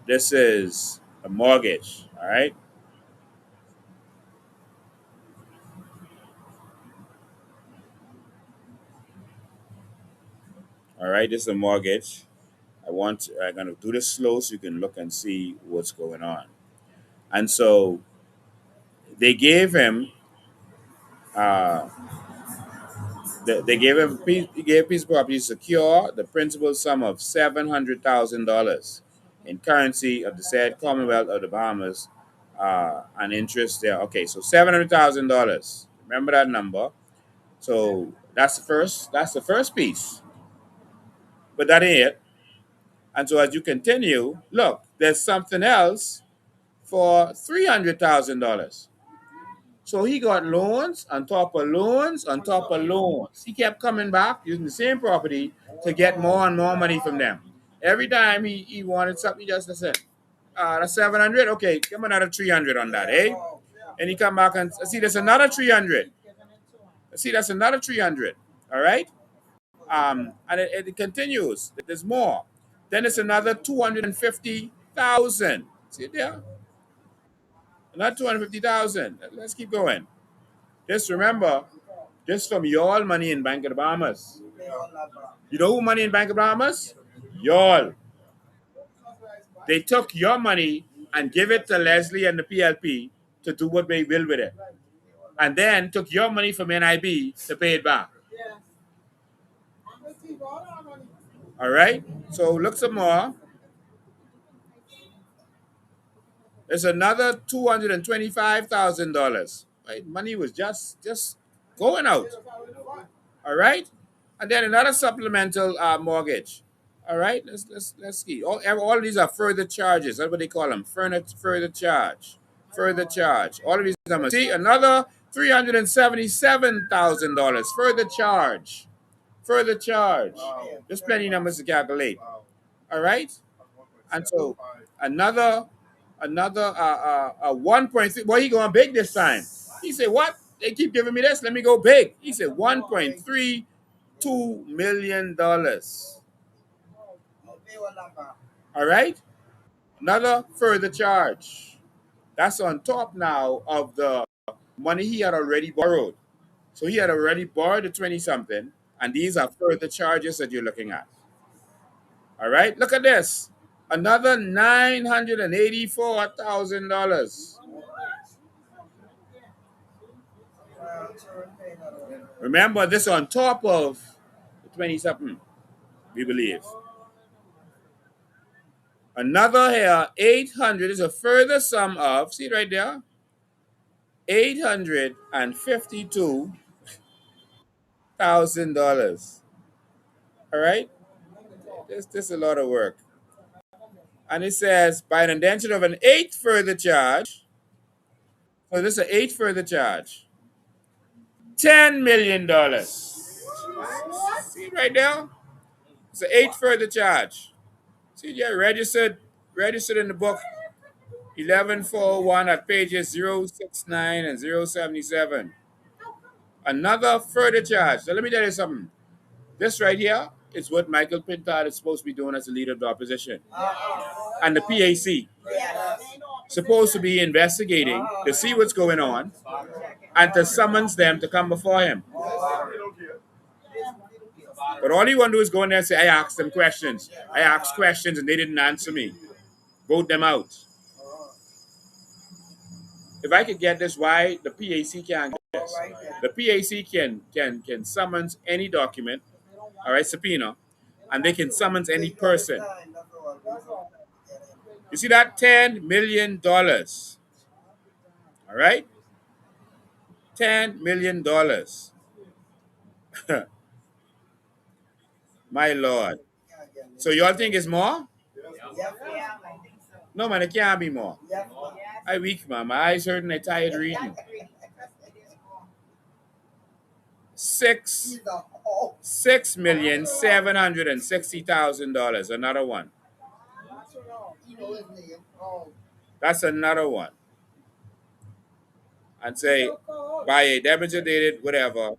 Speaker 3: this is a mortgage, all right? All right, this is a mortgage. I'm gonna do this slow so you can look and see what's going on. And so they gave him uh, they gave him he gave piece of property to secure the principal sum of $700,000 in currency of the said Commonwealth of the Bahamas, and interest there. Okay, so $700,000. Remember that number. So that's the first. That's the first piece. But that ain't it. And so as you continue, look, there's something else for $300,000. So he got loans on top of loans on top of loans. He kept coming back using the same property to get more and more money from them. Every time he wanted something, he just said, that's 700. Okay, come another 300 on that, eh? And he come back and see, there's another 300. See, that's another 300. All right. And it continues. There's more. Then it's another 250,000. See it there? Another 250,000. Let's keep going. Just remember, this from y'all money in Bank of the Bahamas. You know who money in Bank of the Bahamas? Y'all. They took your money and give it to Leslie and the PLP to do what they will with it. And then took your money from NIB to pay it back. All right? So look some more. There's another $225,000. Right? Money was just going out. All right? And then another supplemental mortgage. All right, let's see. All of these are further charges. That's what they call them. Further charge. Further charge. All of these numbers. See, another $377,000. Further charge. Further charge. There's plenty of numbers to calculate. All right? And so another 1.3. Well, he going big this time. He said, what? They keep giving me this. Let me go big. He said $1.32 million. All right. Another further charge. That's on top now of the money he had already borrowed. So he had already borrowed the 20 something, and these are further charges that you're looking at. All right. Look at this. Another $984,000. Remember, this on top of the 20 something, we believe. Another here, 800 is a further sum of, see right there, $852,000. All right? This is a lot of work. And it says, by an indenture of an eighth further charge, so this is an eighth further charge, $10 million. See right there? It's an eighth further charge. See, yeah, registered in the book 1141 at pages 069 and 077. Another further charge. So let me tell you something. This right here is what Michael Pintard is supposed to be doing as the leader of the opposition. And the PAC supposed to be investigating to see what's going on and to summons them to come before him. But all he want to do is go in there and say, I asked them questions. I asked questions and they didn't answer me. Vote them out. If I could get this, why the PAC can't get this? The PAC can summons any document, all right, subpoena, and they can summons any person. You see that? $10 million. All right? $10 million. My Lord. So y'all think it's more? No, man, it can't be more. I weak, man. My eyes hurting. I tired reading. $6,760,000. Another one. That's another one. And say by a demonstrated whatever,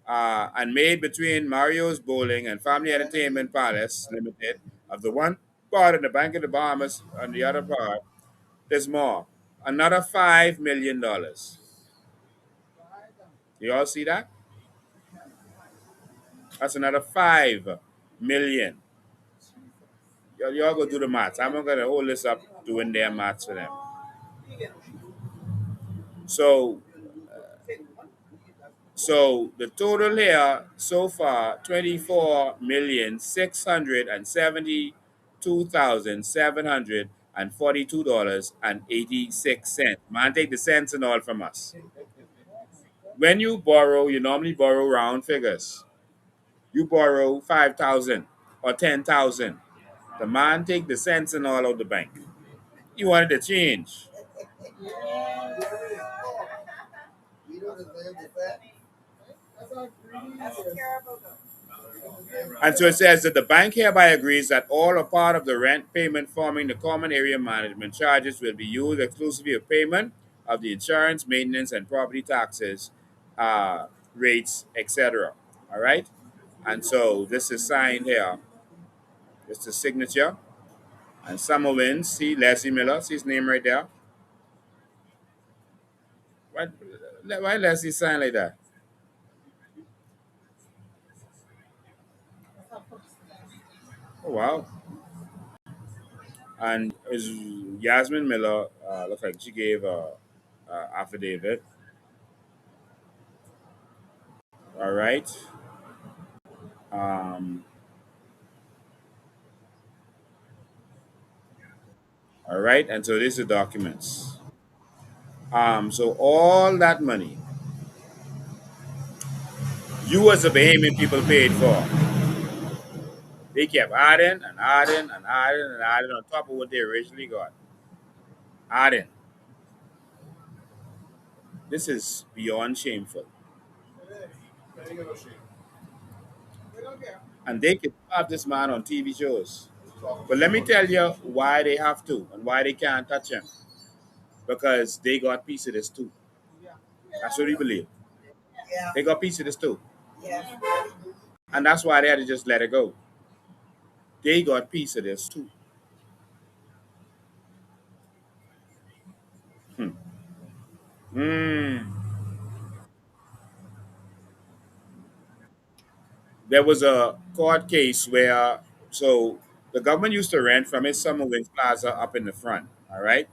Speaker 3: and made between Mario's Bowling and Family Entertainment Palace Limited of the one part and the Bank of the Bahamas on the other part. There's more. Another $5 million. You all see that? That's another 5 million. Y'all go do the maths. I'm not gonna hold this up doing their maths for them. So the total here so far, 24,672,742.86. Man, take the cents and all from us. When you borrow, you normally borrow round figures. You borrow 5,000 or 10,000. The man take the cents and all out the bank. He wanted to change. And so it says that the bank hereby agrees that all or part of the rent payment forming the common area management charges will be used exclusively for payment of the insurance, maintenance, and property taxes, rates, etc. All right? And so this is signed here. This is the signature. And Summer wins. See Leslie Miller. See his name right there. Why Leslie sign like that? Oh, wow. And is Yasmin Miller, looks like she gave a affidavit. All right. Um, all right. And so these are documents. So all that money you as the Bahamian people paid for, they kept adding and adding and adding and adding on top of what they originally got. Adding. This is beyond shameful. And they can have this man on TV shows. But let me tell you why they have to and why they can't touch him. Because they got piece of this too. That's what we believe. They got piece of this too. And that's why they had to just let it go. They got piece of this too. Hmm. Mm. There was a court case where, so The government used to rent from his Summer Winds Plaza up in the front. All right.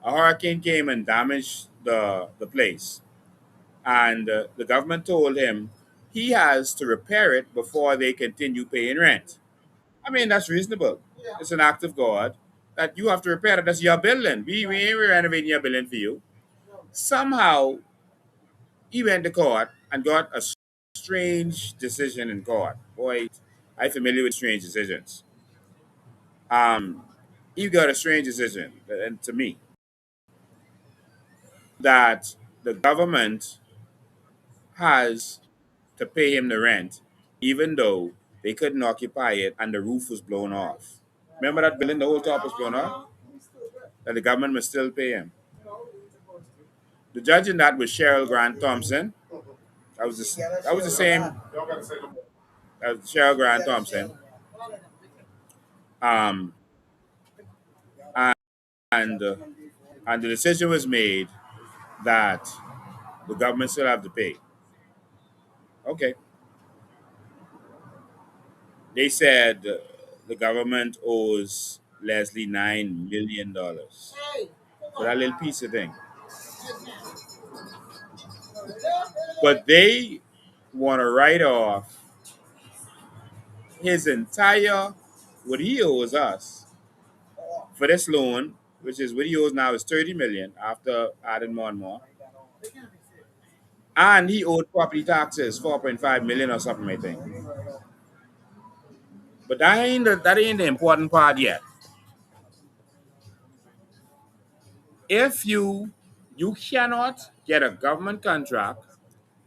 Speaker 3: A hurricane came and damaged the place, and the government told him he has to repair it before they continue paying rent. I mean, that's reasonable. It's an act of God that you have to repair it. That's your building. We ain't renovating your building for you. Somehow, he went to court and got a strange decision in court. Boy, I'm familiar with strange decisions. Um, he got a strange decision, and to me, that the government has to pay him the rent, even though they couldn't occupy it and the roof was blown off. Remember that building, the whole top was blown off? That the government must still pay him. The judge in that was Cheryl Grant Thompson. That was the same. That was Cheryl Grant Thompson. Um, and and the decision was made that the government still have to pay. Okay, they said the government owes Leslie $9 million for that little piece of thing, but they want to write off his entire what he owes us for this loan, which is what he owes now is 30 million after adding more and more. And he owed property taxes 4.5 million or something, I think. But that ain't the important part yet. If you cannot get a government contract,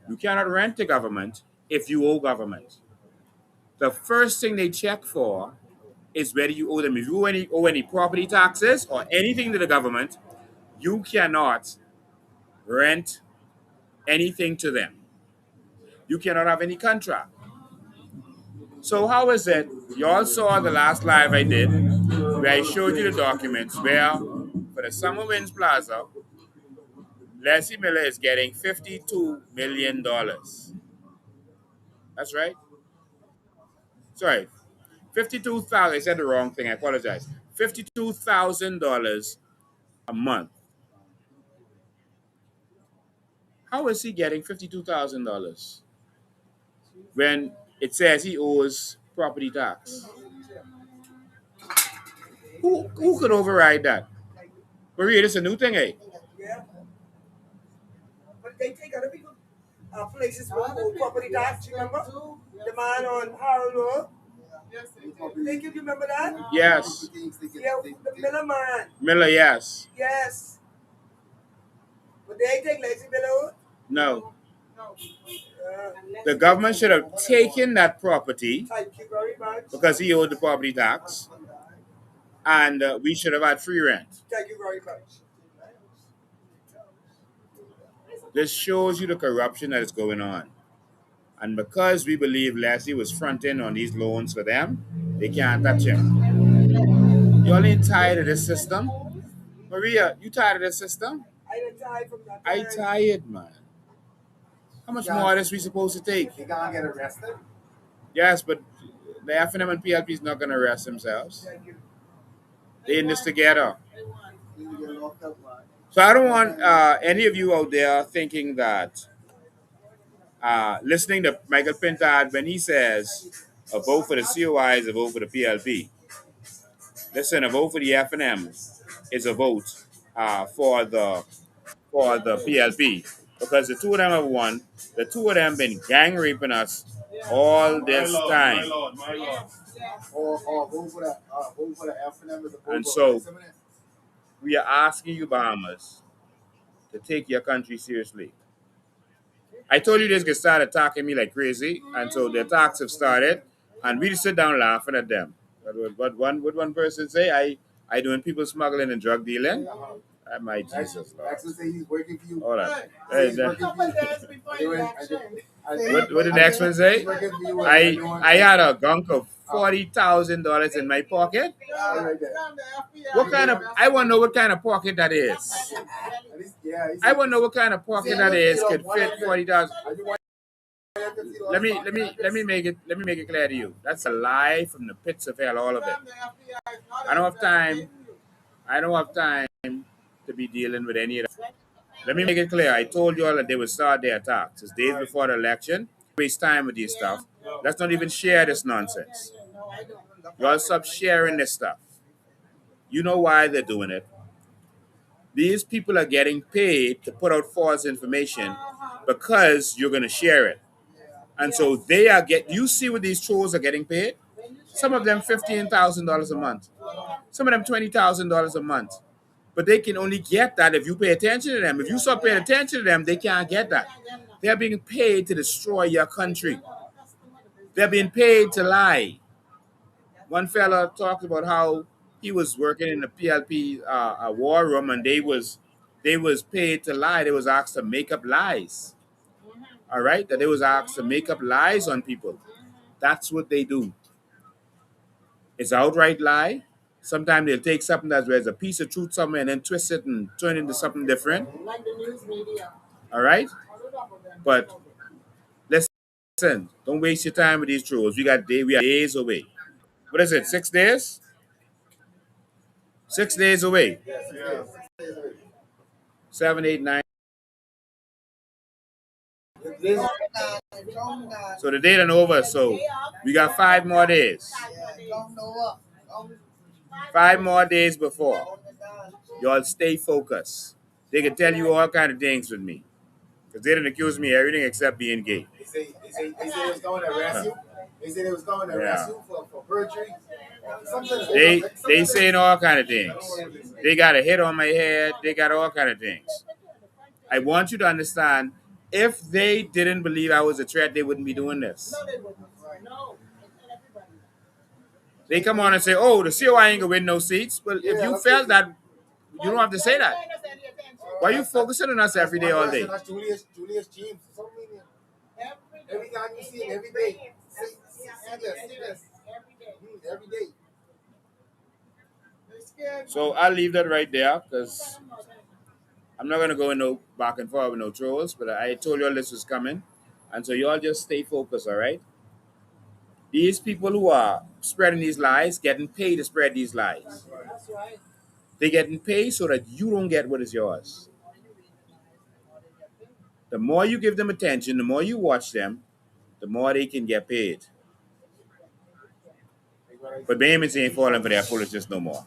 Speaker 3: you cannot rent the government if you owe government. The first thing they check for is whether you owe them. If you owe any property taxes or anything to the government, you cannot rent anything to them. You cannot have any contract. So how is it? You all saw the last live I did where I showed you the documents where for the Summer Winds Plaza, Leslie Miller is getting $52 million. That's right. Sorry. 52,000. I said the wrong thing. I apologize. $52,000 a month. How is he getting $52,000 when it says he owes property tax? Who could override that? Maria, this is a new thing, eh?
Speaker 4: Yeah, but they take other people places with property tax. Remember the man on Harold Road? Think you remember that?
Speaker 3: Yes.
Speaker 4: Yeah, the Miller man.
Speaker 3: Miller, yes.
Speaker 4: Yes. But they take Lazy Miller.
Speaker 3: No.
Speaker 4: Uh,
Speaker 3: The government should have taken that property
Speaker 4: Thank you very much.
Speaker 3: because he owed the property tax, and we should have had free rent.
Speaker 4: Thank you very much.
Speaker 3: This shows you the corruption that is going on. And because we believe Leslie was fronting on these loans for them, they can't touch him. You all ain't tired of this system? Maria, you tired of this system?
Speaker 4: I didn't die from that.
Speaker 3: I tired, man. How much more of this we supposed to take?
Speaker 2: They gonna get arrested?
Speaker 3: Yes, but the F&M and PLP is not going to arrest themselves. They're in this together. So I don't want any of you out there thinking that listening to Michael Pintard when he says a vote for the COI is a vote for the PLP. Listen, a vote for the F&M is a vote for the PLP because the two of them have won. The two of them been gang raping us all this time.
Speaker 2: Or vote for the F&M as a vote
Speaker 3: And
Speaker 2: for
Speaker 3: so
Speaker 2: the
Speaker 3: we are asking you, Bahamas, to take your country seriously. I told you this could start attacking me like crazy, and so the attacks have started, and we just sit down laughing at them. What one person say? I doing people smuggling and drug dealing? My Jesus Lord.
Speaker 2: Actually say he's working for you.
Speaker 3: Hold on.
Speaker 2: Hey,
Speaker 3: Hey,
Speaker 2: what
Speaker 3: what did the next one say? I had a gunk of $40,000 in my pocket. What kind of? I want to know what kind of pocket that is. I want to know what kind of pocket that is could fit 40,000. let me make it clear to you. That's a lie from the pits of hell, all of it. I don't have time. I don't have time to be dealing with any of that. Let me make it clear. I told you all that they would start their attacks. It's days before the election. Waste time with this stuff. Let's not even share this nonsense. Y'all stop sharing this stuff. You know why they're doing it. These people are getting paid to put out false information because you're going to share it. And so they are you see what these trolls are getting paid? Some of them $15,000 a month. Some of them $20,000 a month. But they can only get that if you pay attention to them. If you stop paying attention to them, they can't get that. They're being paid to destroy your country. They're being paid to lie. One fella talked about how he was working in the PLP war room, and they was paid to lie. They was asked to make up lies. All right, that they was asked to make up lies on people. That's what they do. It's an outright lie. Sometimes they'll take something that there's a piece of truth somewhere and then twist it and turn it into something different.
Speaker 2: Like the news media.
Speaker 3: All right, but listen, don't waste your time with these trolls. We are days away. What is it? 6 days? 6 days away. 7, 8, 9. So the day done over. So we got 5 more days. 5 more days before. Y'all stay focused. They can tell you all kind of things with me. Because they didn't accuse me of everything except being gay.
Speaker 2: They say they was going to arrest you. They say they was going to arrest you for perjury.
Speaker 3: They saying all kind of things. They got a hit on my head. They got all kind of things. I want you to understand, if they didn't believe I was a threat, they wouldn't be doing this.
Speaker 2: No, they wouldn't. No.
Speaker 3: They come on and say, oh, the COI ain't gonna win no seats. Well, if you felt that, you don't have to say that. Why are you focusing on us every day, all day?
Speaker 2: Julius James. Every time you see him, every day. See this. Every day.
Speaker 3: So I'll leave that right there because I'm not going to go in no back and forth with no trolls, but I told you all this was coming. And so you all just stay focused, all right? These people who are spreading these lies, getting paid to spread these lies. They're getting paid so that you don't get what is yours. The more you give them attention, the more you watch them, the more they can get paid. But Bahamas ain't falling for that foolishness no more.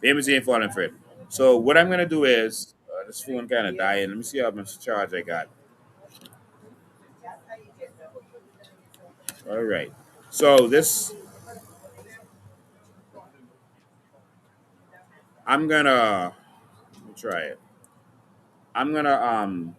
Speaker 3: Bahamas ain't falling for it. So what I'm going to do is, this phone kind of dying. Let me see how much charge I got. All right. So this, I'm going to, let me try it. I'm going to,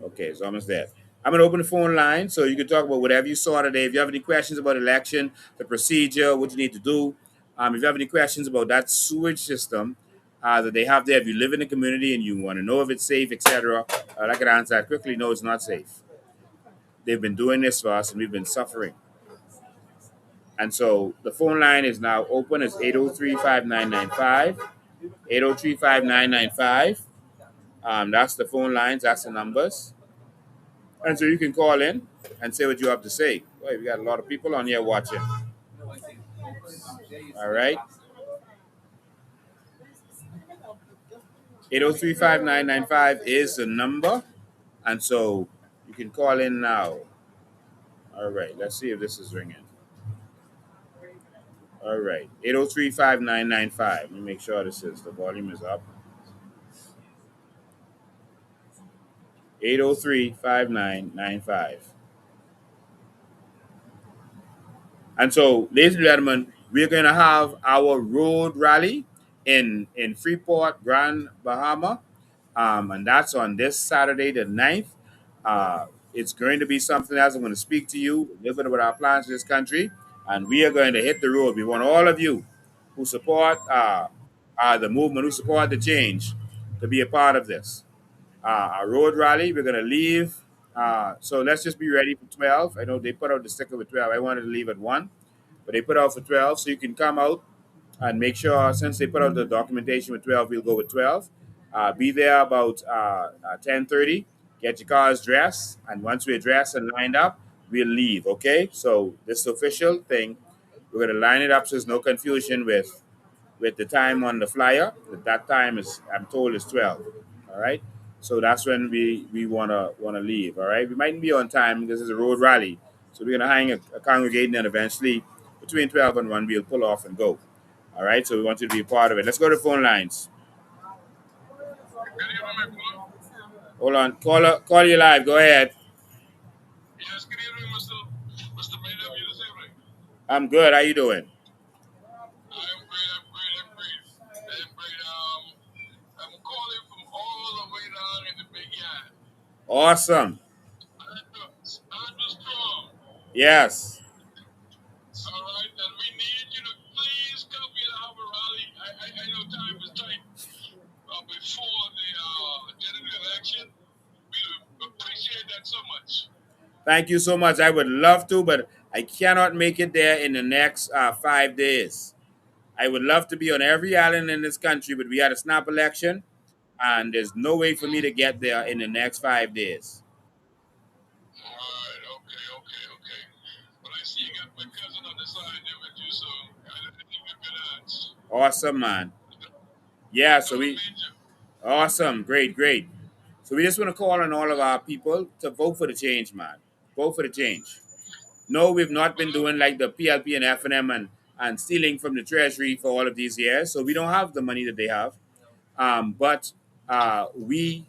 Speaker 3: okay, it's almost there. I'm going to open the phone line so you can talk about whatever you saw today. If you have any questions about election, the procedure, what you need to do, if you have any questions about that sewage system that they have there, if you live in the community and you want to know if it's safe, etc., I can answer that quickly. No, it's not safe. They've been doing this for us and we've been suffering. And so the phone line is now open. It's 803-5995. 803-5995. That's the phone lines. That's the numbers. And so you can call in and say what you have to say. Boy, we got a lot of people on here watching. All right. 803-5995 is the number. And so you can call in now. All right. Let's see if this is ringing. All right. 803-5995. Let me make sure the volume is up. 803-5995. And so, ladies and gentlemen, we're going to have our road rally in Freeport, Grand Bahama. And that's on this Saturday, the 9th. It's going to be something else. I'm going to speak to you a little bit about our plans for this country. And we are going to hit the road. We want all of you who support the movement, who support the change, to be a part of this. Our road rally, we're going to leave. So let's just be ready for 12. I know they put out the sticker with 12. I wanted to leave at 1, but they put out for 12. So you can come out and make sure, since they put out the documentation with 12, we'll go with 12. Be there about 10:30. get your cars dressed, and once we're dressed and lined up, we'll leave. Okay? So this official thing, we're gonna line it up so there's no confusion with the time on the flyer. That time is, I'm told, is 12. All right. So that's when we wanna leave. All right. We mightn't be on time because it's a road rally. So we're gonna hang a congregating, and eventually between 12 and 1 we'll pull off and go. All right. So we want you to be a part of it. Let's go to phone lines. Hold on. Call you live. Go ahead.
Speaker 5: Yes, good evening, Mr. BW this evening.
Speaker 3: I'm good. How you doing?
Speaker 5: I'm great. I'm great. I'm calling from all the way down in the big yard.
Speaker 3: Awesome.
Speaker 5: Andrew Strong.
Speaker 3: Yes.
Speaker 5: All right, and we need you to please come here to have a rally. I know time is tight. Before the general election, we appreciate that so much.
Speaker 3: Thank you so much. I would love to, but I cannot make it there in the next 5 days. I would love to be on every island in this country, but we had a snap election, and there's no way for me to get there in the next 5 days.
Speaker 5: All right, okay. But I see you got my cousin on the side there with you, so I think you're good odds.
Speaker 3: Awesome, man. Yeah, so we awesome, great. So we just want to call on all of our people to vote for the change, man. Vote for the change. No, we've not been doing like the PLP and FNM and stealing from the treasury for all of these years. So we don't have the money that they have. But we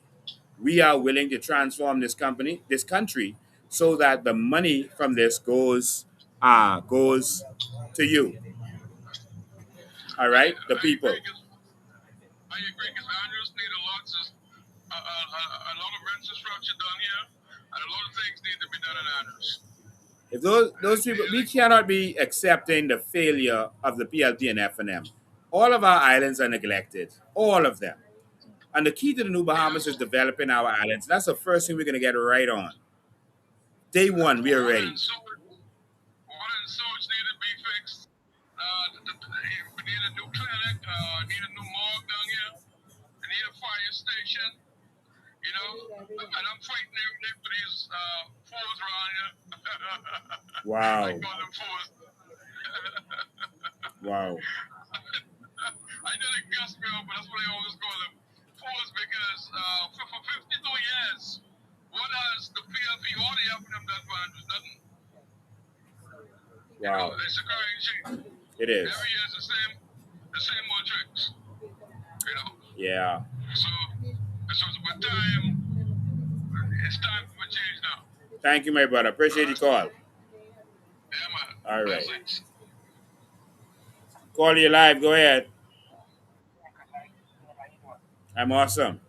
Speaker 3: are willing to transform this country, so that the money from this goes to you. All right, the people.
Speaker 5: I agree because Andrews need a lot of infrastructure done here, and a lot of things need to be done in Andrews.
Speaker 3: If those people, we cannot be accepting the failure of the PLP and FNM. All of our islands are neglected, all of them. And the key to the new Bahamas is developing our islands. That's the first thing we're going to get right on. Day one, we are ready.
Speaker 5: Water and sewage need to be fixed. We need a new clinic. Need a new morgue down here. We need a fire station. You know, and I'm fighting every day for these fools around here.
Speaker 3: Wow.
Speaker 5: I call them fools.
Speaker 3: Wow.
Speaker 5: I know they cuss me out, but that's what I always call them. Fools, because for 52 years, what has the PLP or the FNM done for Andrews? Nothing.
Speaker 3: Wow.
Speaker 5: You know, it's a currency.
Speaker 3: It is.
Speaker 5: Every year it's the same old tricks. You know.
Speaker 3: Yeah.
Speaker 5: So it's about time. It's time for a change now.
Speaker 3: Thank you, my brother. Appreciate your call.
Speaker 5: Yeah, man.
Speaker 3: All right.
Speaker 5: Blessings.
Speaker 3: Call you live. Go ahead. I'm awesome.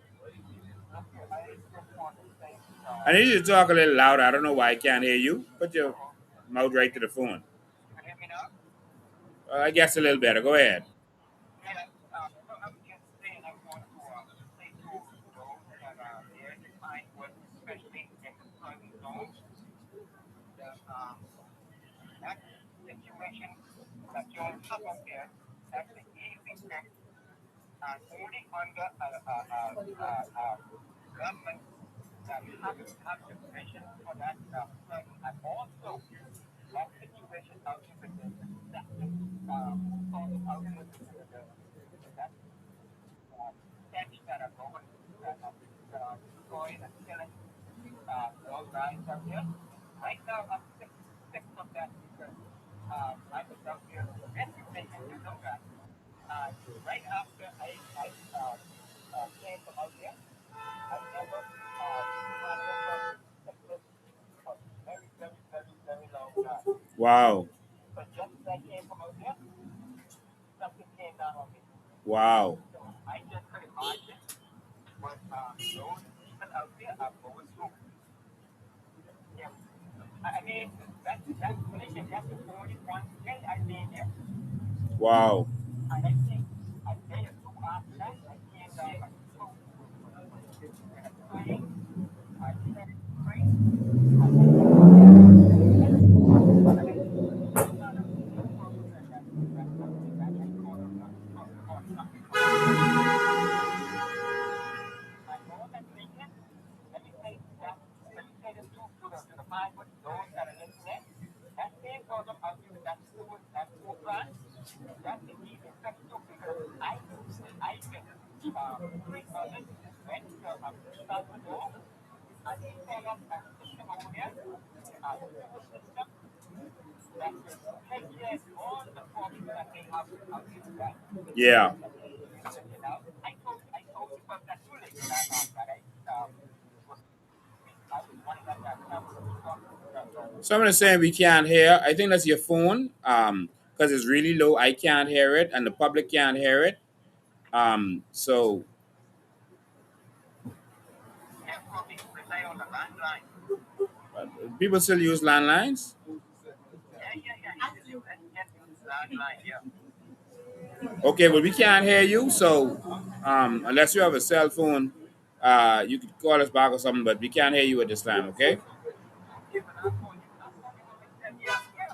Speaker 3: I need you to talk a little louder. I don't know why I can't hear you. Put your mouth right to the phone. I guess a little better. Go ahead. Wow. Wow. Wow. Yeah. Someone is saying we can't hear. I think that's your phone. Because it's really low. I can't hear it, and the public can't hear it. So people still use landlines. Okay, but we can't hear you. So unless you have a cell phone, you could call us back or something. But we can't hear you at this time. Okay.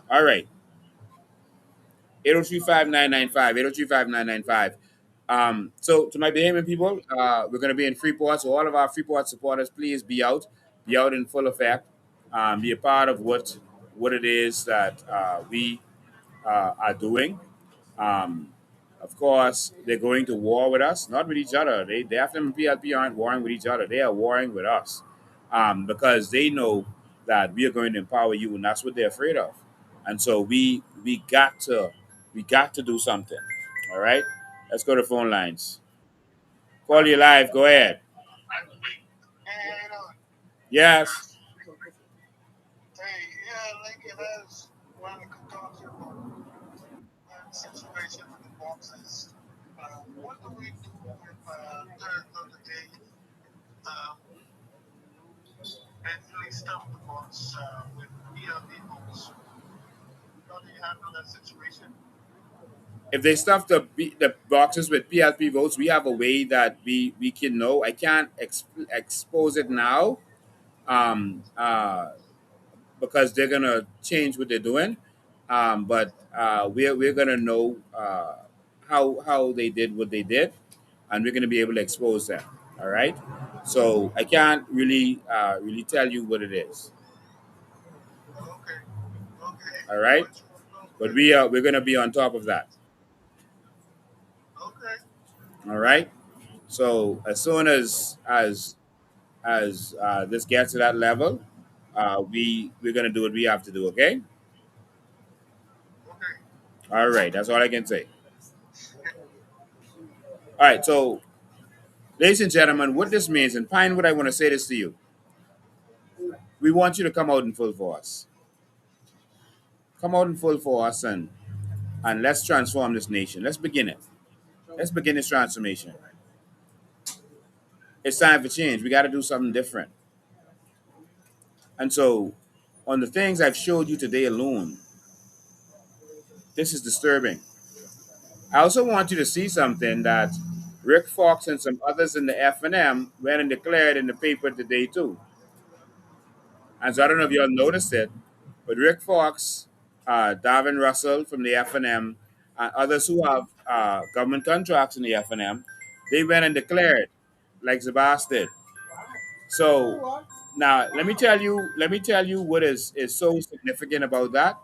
Speaker 3: All right. 8035995. 8035995. So to my Bahamian people, we're going to be in Freeport. So all of our Freeport supporters, please be out in full effect. Be a part of what it is that we are doing. Um, of course, they're going to war with us, not with each other. They FNM and PLP aren't warring with each other. They are warring with us because they know that we are going to empower you, and that's what they're afraid of. And so we got to do something. All right, let's go to phone lines. Call you live. Go ahead. Yes.
Speaker 5: Hey, yeah, Lincoln has one to talk to you about that situation with the boxes. What do we do if third of the day um, actually stuff the box with BLB box? How do you handle that situation?
Speaker 3: If they stuff the boxes with PLP votes, we have a way that we can know. I can't expose it now because they're gonna change what they're doing. But we're gonna know how they did what they did, and we're gonna be able to expose them. All right. So I can't really tell you what it is.
Speaker 5: Okay, okay.
Speaker 3: All right.
Speaker 5: What's
Speaker 3: But
Speaker 5: okay?
Speaker 3: we're gonna be on top of that.
Speaker 5: Okay,
Speaker 3: All right. So as soon as this gets to that level, we're gonna do what we have to do. Okay.
Speaker 5: okay.
Speaker 3: All right. That's all I can say. All right. So, ladies and gentlemen, what this means, and Pinewood, I want to say this to you. We want you to come out in full force. Come out in full force and let's transform this nation. Let's begin it. Let's begin this transformation. It's time for change. We got to do something different. And so, on the things I've showed you today alone, this is disturbing. I also want you to see something that Rick Fox and some others in the FNM went and declared in the paper today too. And so I don't know if y'all noticed it, but Rick Fox, Darvin Russell from the FNM, and others who have government contracts in the FNM, they went and declared, like Zabas did. So now let me tell you what is so significant about that.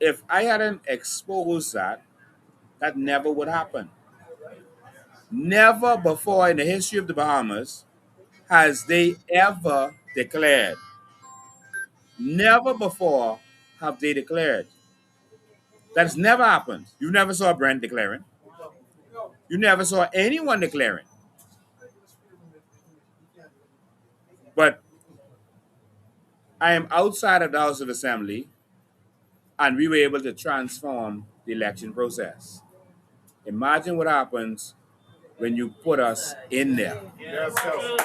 Speaker 3: If I hadn't exposed that, that never would happen. Never before in the history of the Bahamas has they ever declared. Never before have they declared. That's never happened. You never saw Brent declaring. You never saw anyone declaring. But I am outside of the House of Assembly, and we were able to transform the election process. Imagine what happens when you put us in there.
Speaker 2: Yes, sir.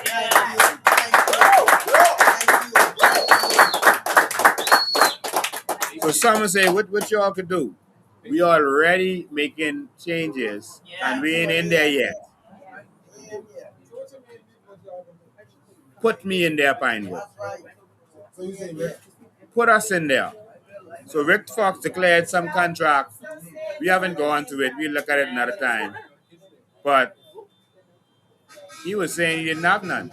Speaker 3: So someone say, what y'all could do? We already making changes, and we ain't in there yet. Put me in there, Pinewood.
Speaker 2: So you saying that?
Speaker 3: Put us in there. So Rick Fox declared some contract. We haven't gone to it. We'll look at it another time. But he was saying he didn't have none.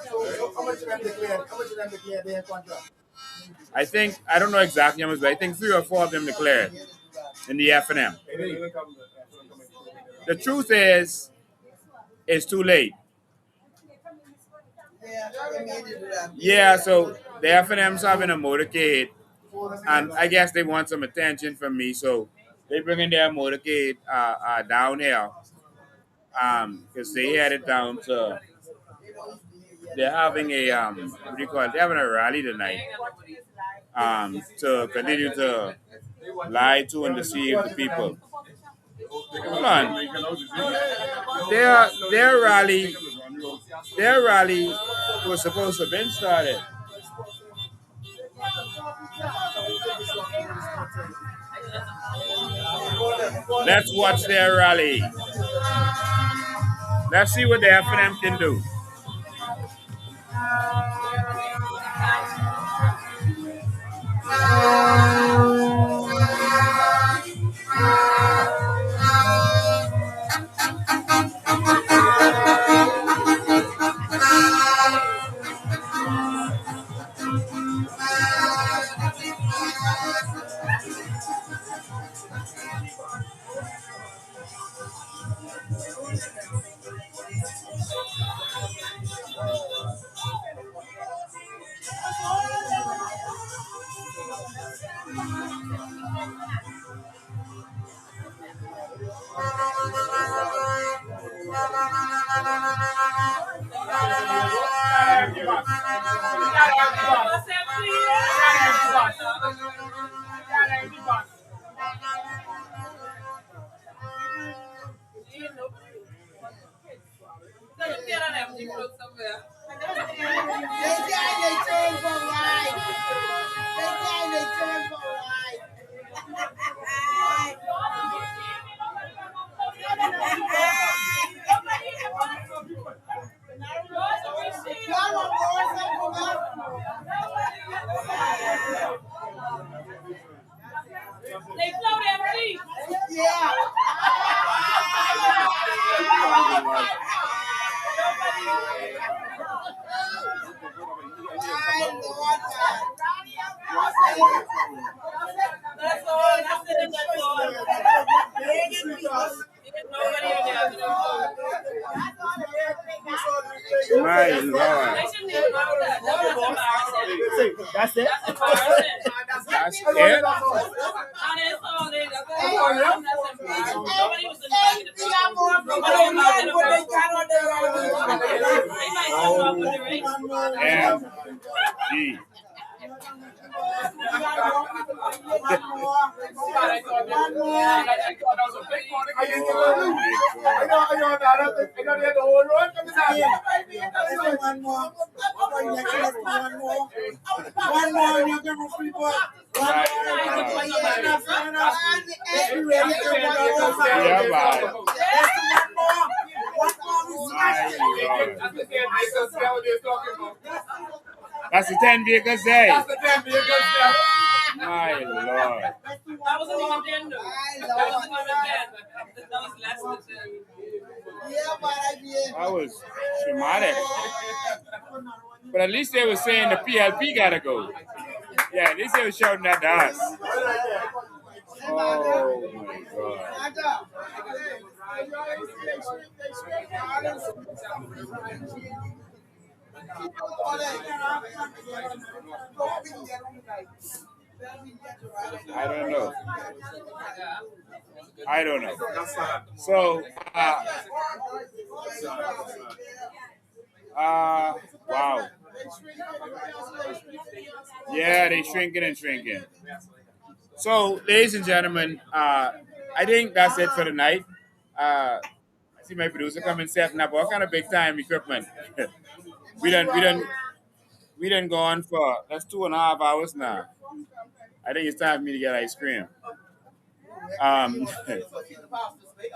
Speaker 2: So how much of them declared? How much of them declared their contract?
Speaker 3: I don't know exactly how much, but I think 3 or 4 of them declared. in the F&M. The truth is, it's too late. Yeah, so the F&M's having a motorcade, and I guess they want some attention from me, so they bringing their motorcade down here, because they headed down to. They're having a what do you call it? They're having a rally tonight, to continue to lie to and deceive the people. Hold on, their rally, their rally was supposed to have been started. Let's watch their rally. Let's see what the F&M can do. My Lord.
Speaker 2: That's it.
Speaker 3: That's it. MG. That's the 10 vehicles day. That's the 10 vehicles day. My Lord.
Speaker 6: That wasn't even 10 though. That wasn't even 10. That was less than 10.
Speaker 3: That was traumatic. But at least they were saying the PLP gotta go. Yeah, at least they were shouting that to us. Oh my God. I don't know. So, wow. Yeah, they shrinking and shrinking. So, ladies and gentlemen, I think that's it for tonight. I see my producer coming setting up all kind of big time equipment. we done gone for that's 2.5 hours now. I think it's time for me to get ice cream.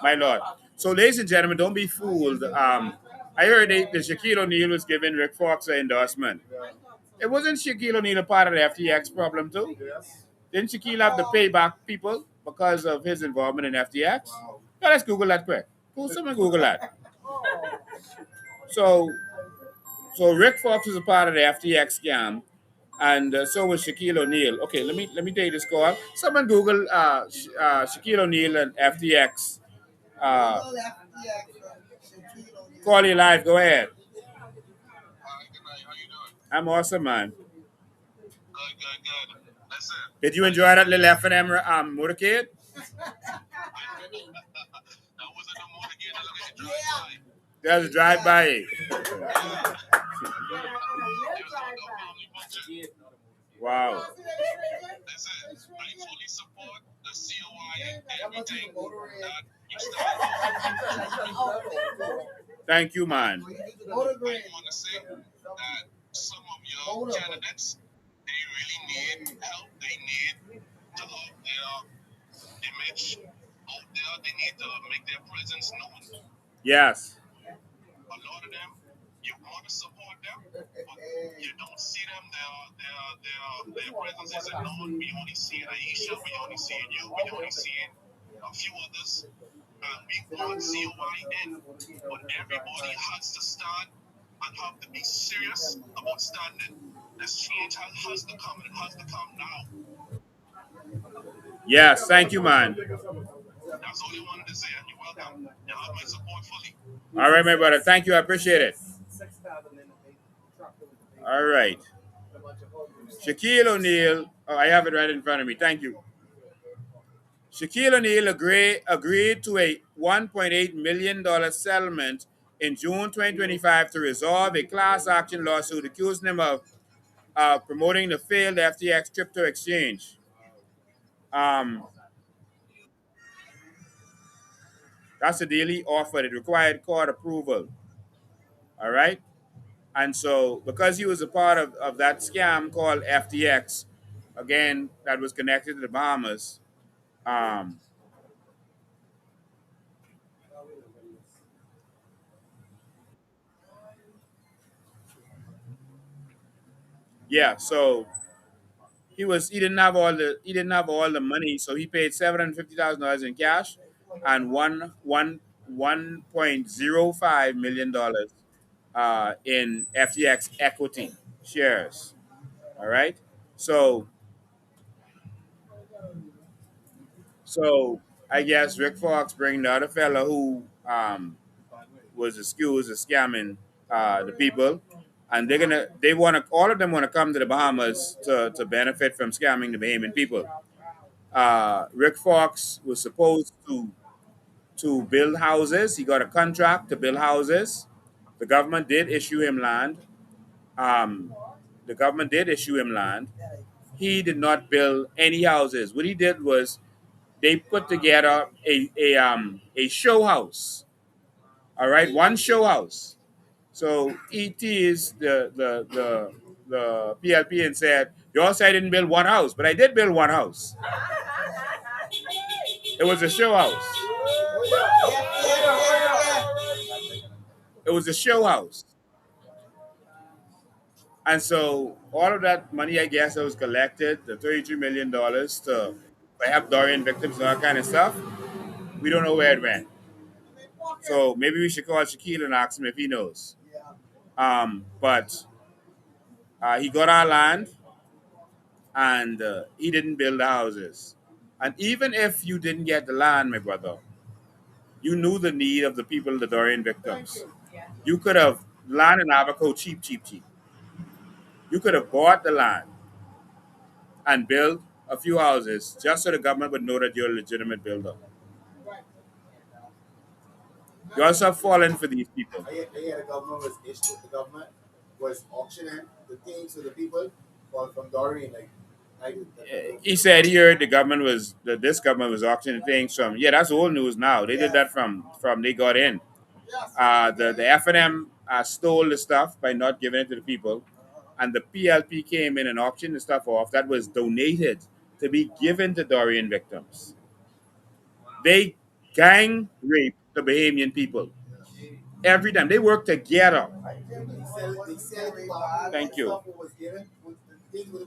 Speaker 3: My Lord. So, ladies and gentlemen, don't be fooled. I heard the Shaquille O'Neal was giving Rick Fox an endorsement. It wasn't Shaquille O'Neal a part of the FTX problem too? Didn't Shaquille have to pay back people because of his involvement in FTX? Now let's Google that quick. Someone Google that. So Rick Fox was a part of the FTX scam. and so was Shaquille O'Neal. Okay, let me take this call. Someone Google Shaquille O'Neal and FTX. Uh, Call you live. Go ahead.
Speaker 5: Hi, good night. How you doing?
Speaker 3: I'm awesome, man.
Speaker 5: Good, good, good. Listen,
Speaker 3: Did you enjoy that little F&M motorcade?
Speaker 5: that wasn't no more again. That was a drive-by.
Speaker 3: There's a drive-by.
Speaker 5: Yeah. There was no family function.
Speaker 3: Wow.
Speaker 5: Listen, I fully support the COI and everything that you started.
Speaker 3: Thank you, man.
Speaker 5: I want to say that some of your candidates, they really need help. They need to up their image out there. They need to make their presence known.
Speaker 3: Yes.
Speaker 5: A lot of them, you want to support them, but you don't see them. Their presence isn't known. We only see Aisha. We only see you. We only see a few others. And we want COI in, but everybody has to stand and have to be serious about standing. This change has to come, and it has to come now.
Speaker 3: Yes. Thank you, man.
Speaker 5: That's all I wanted to say, and you're welcome. You have my support fully.
Speaker 3: All right, my brother. Thank you. I appreciate it. All right. Shaquille O'Neal. Oh, I have it right in front of me. Thank you. Shaquille O'Neal agreed to a $1.8 million settlement in June 2025 to resolve a class action lawsuit accusing him of promoting the failed FTX crypto exchange. Um, that's the deal he offered. It required court approval. All right. And so, because he was a part of that scam called FTX, again, that was connected to the Bahamas, um, yeah, so he didn't have all the money, so he paid $750,000 in cash and $1.05 million in FTX equity shares. All right. So so I guess Rick Fox bring the other fella who was accused of scamming the people, and they want to all of them want to come to the Bahamas to benefit from scamming the Bahamian people. Rick Fox was supposed to build houses. He got a contract to build houses. The government did issue him land. Um, the government did issue him land. He did not build any houses. What he did was they put together a show house. All right, one show house. So ET is the PLP and said, "You all said I didn't build one house, but I did build one house. It was a show house. It was a show house." And so all of that money, I guess, that was collected, the $33 million to help Dorian victims and all that kind of stuff, we don't know where it went. So maybe we should call Shaquille and ask him if he knows. But he got our land, and he didn't build the houses. And even if you didn't get the land, my brother, you knew the need of the people, the Dorian victims. You could have land in Abaco cheap, cheap, cheap. You could have bought the land and built a few houses just so the government would know that you're a legitimate builder. You also have fallen for these people.
Speaker 2: The government was auctioning the things to the people from Doreen,
Speaker 3: He said he heard this government was auctioning things from. Yeah, that's old news now. They did that from they got in. The F&M stole the stuff by not giving it to the people, and the PLP came in and auctioned the stuff off that was donated to be given to Dorian victims. They gang rape the Bahamian people every time. They work together. Thank you.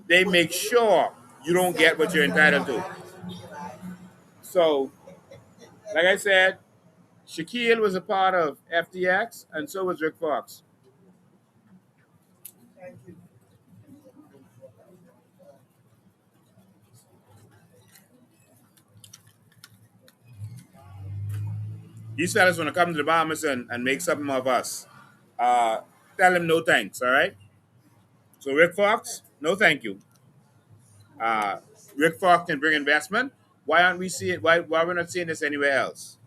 Speaker 3: They make sure you don't get what you're entitled to. So, like I said, Shaquille was a part of FTX, and so was Rick Fox. These fellas want to come to the Bahamas and make something of us. Uh, Tell them no thanks, all right? So Rick Fox, no thank you. Uh, Rick Fox can bring investment. Why aren't we seeing? Why we're not seeing this anywhere else?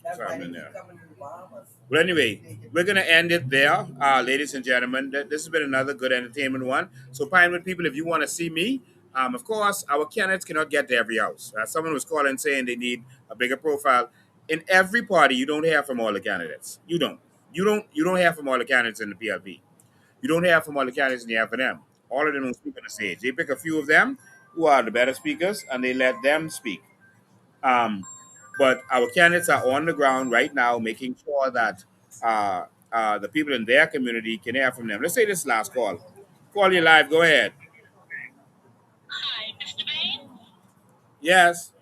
Speaker 4: That's
Speaker 3: Sorry,
Speaker 4: why
Speaker 3: I'm
Speaker 4: they
Speaker 3: in
Speaker 4: keep
Speaker 3: there.
Speaker 4: coming to the Bahamas.
Speaker 3: But anyway, we're gonna end it there, ladies and gentlemen. This has been another good entertainment one. So Pinewood people, if you want to see me, of course, our candidates cannot get to every house. Someone was calling saying they need a bigger profile. In every party, you don't hear from all the candidates. You don't. You don't hear from all the candidates in the PLP. You don't hear from all the candidates in the FNM. All of them don't speak on the stage. They pick a few of them who are the better speakers and they let them speak. Um, but our candidates are on the ground right now, making sure that uh, the people in their community can hear from them. Let's say this last call. Call you live. Go ahead.
Speaker 5: Hi, Mr. Bain?
Speaker 3: Yes.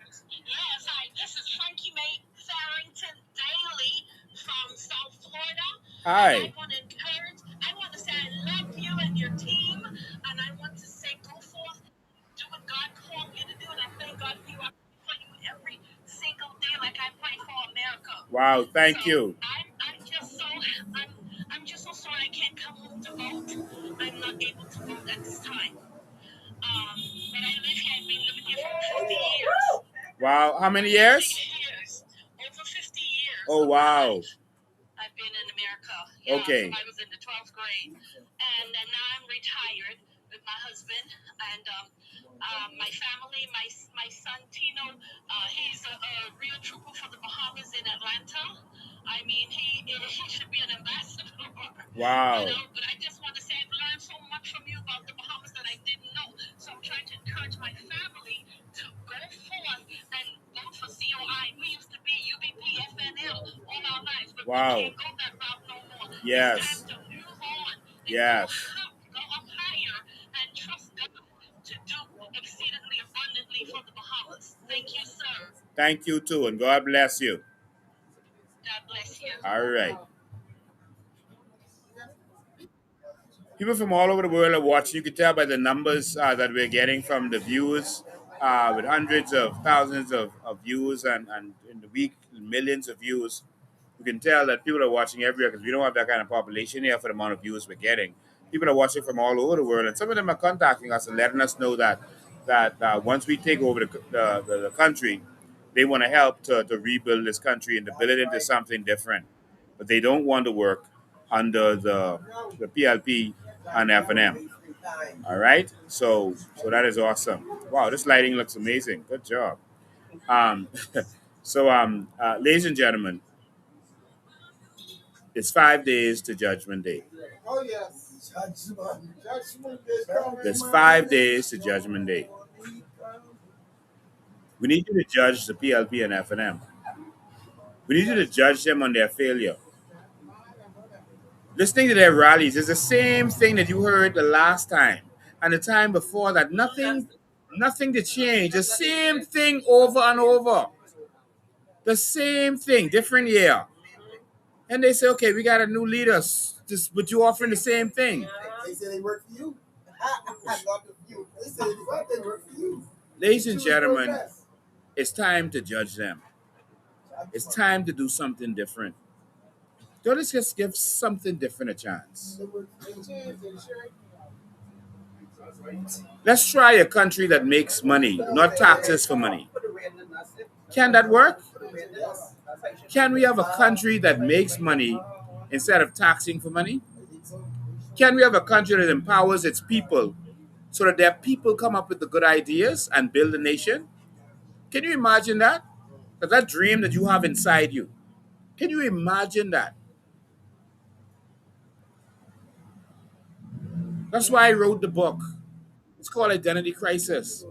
Speaker 5: Yes, hi. This is Frankie Mae Farrington Daly from South Florida. And
Speaker 3: Hi.
Speaker 5: I want to say I love you and your team. And I want to say go forth, do what God called you to do. And I thank God for you. I pray for you every single day like I pray for America.
Speaker 3: Wow. Thank
Speaker 5: So
Speaker 3: you.
Speaker 5: I'm just so sorry I can't come home to vote. I'm not able to vote at this time. But I live here. I've been living here for 50 years.
Speaker 3: Wow. How many years?
Speaker 5: 6 years. Over 50 years.
Speaker 3: Oh,
Speaker 5: Of my
Speaker 3: wow.
Speaker 5: life. I've been in America. Yeah,
Speaker 3: Okay.
Speaker 5: from I was in the 12th grade. And then now I'm retired with my husband and my family. My son Tino, he's a real trooper for the Bahamas in Atlanta. I mean, he should be an ambassador.
Speaker 3: Wow.
Speaker 5: But I just want to say I've learned so much from you about the Bahamas that I didn't know. So I'm trying to encourage my family to go forth and vote for COI. We used to be UBP, FNL all our lives, but
Speaker 3: Wow.
Speaker 5: we can't go that route no more.
Speaker 3: Yes.
Speaker 5: It's time to move on and
Speaker 3: Yes.
Speaker 5: go up higher and trust God to do exceedingly abundantly for the Bahamas. Thank you, sir.
Speaker 3: Thank you too, and God bless you.
Speaker 5: God bless you.
Speaker 3: All right. People from all over the world are watching. You can tell by the numbers that we're getting from the views, with hundreds of thousands of views, and in the week, millions of views. You can tell that people are watching everywhere because we don't have that kind of population here for the amount of views we're getting. People are watching from all over the world, and some of them are contacting us and letting us know that once we take over the country, they want to help to rebuild this country and to build it into something different. But they don't want to work under the PLP and F&M. All right, so that is awesome. Wow, this lighting looks amazing. Good job. Um, ladies and gentlemen, it's 5 days to Judgment Day.
Speaker 2: Oh, yes. Judgment. Judgment is coming.
Speaker 3: There's 5 days to Judgment Day. We need you to judge the PLP and F&M. We need you to judge them on their failure. Listening to their rallies is the same thing that you heard the last time and the time before that. Nothing to change. The same thing over and over. The same thing, different year. And they say, okay, we got a new leader, but you offering the same thing.
Speaker 2: They say they work for you. Not for you. They say they work for you.
Speaker 3: Ladies and gentlemen, it's time to judge them. It's time to do something different. Don't just give something different a chance. Let's try a country that makes money, not taxes for money. Can that work? Can we have a country that makes money instead of taxing for money? Can we have a country that empowers its people so that their people come up with the good ideas and build a nation? Can you imagine that? That dream that you have inside you. Can you imagine that? That's why I wrote the book. It's called Identity Crisis.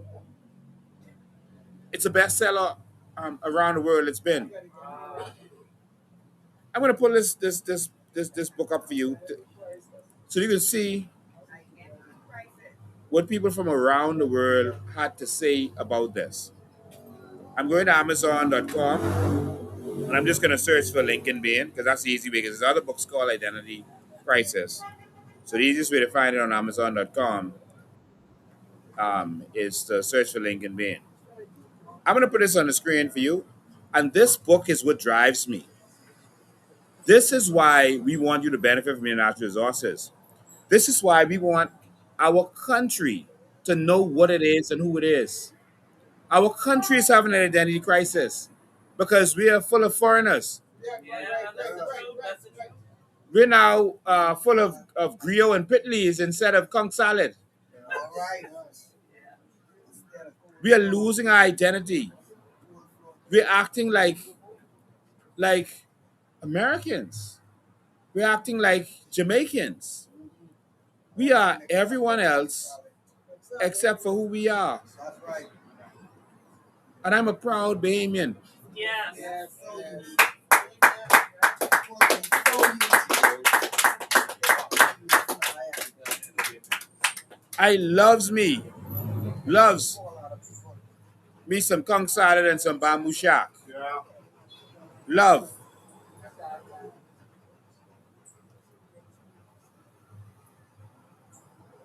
Speaker 3: It's a bestseller around the world. It's been. I'm gonna pull this book up for you, so you can see what people from around the world had to say about this. I'm going to Amazon.com and I'm just gonna search for Lincoln Bain because that's the easy way. Because there's other books called Identity Crisis. So the easiest way to find it on Amazon.com is to search for Lincoln Bain. I'm going to put this on the screen for you. And this book is what drives me. This is why we want you to benefit from your natural resources. This is why we want our country to know what it is and who it is. Our country is having an identity crisis because we are full of foreigners.
Speaker 6: Yeah, that's the truth. That's the truth.
Speaker 3: We're now full of griot and pitleys instead of conch salad.
Speaker 2: All right.
Speaker 3: We are losing our identity. We're acting like Americans. We're acting like Jamaicans. We are everyone else except for who we are.
Speaker 2: That's right.
Speaker 3: And I'm a proud Bahamian.
Speaker 6: Yes.
Speaker 2: Yes.
Speaker 3: I loves me some conch salad and some bamboo shack. Love.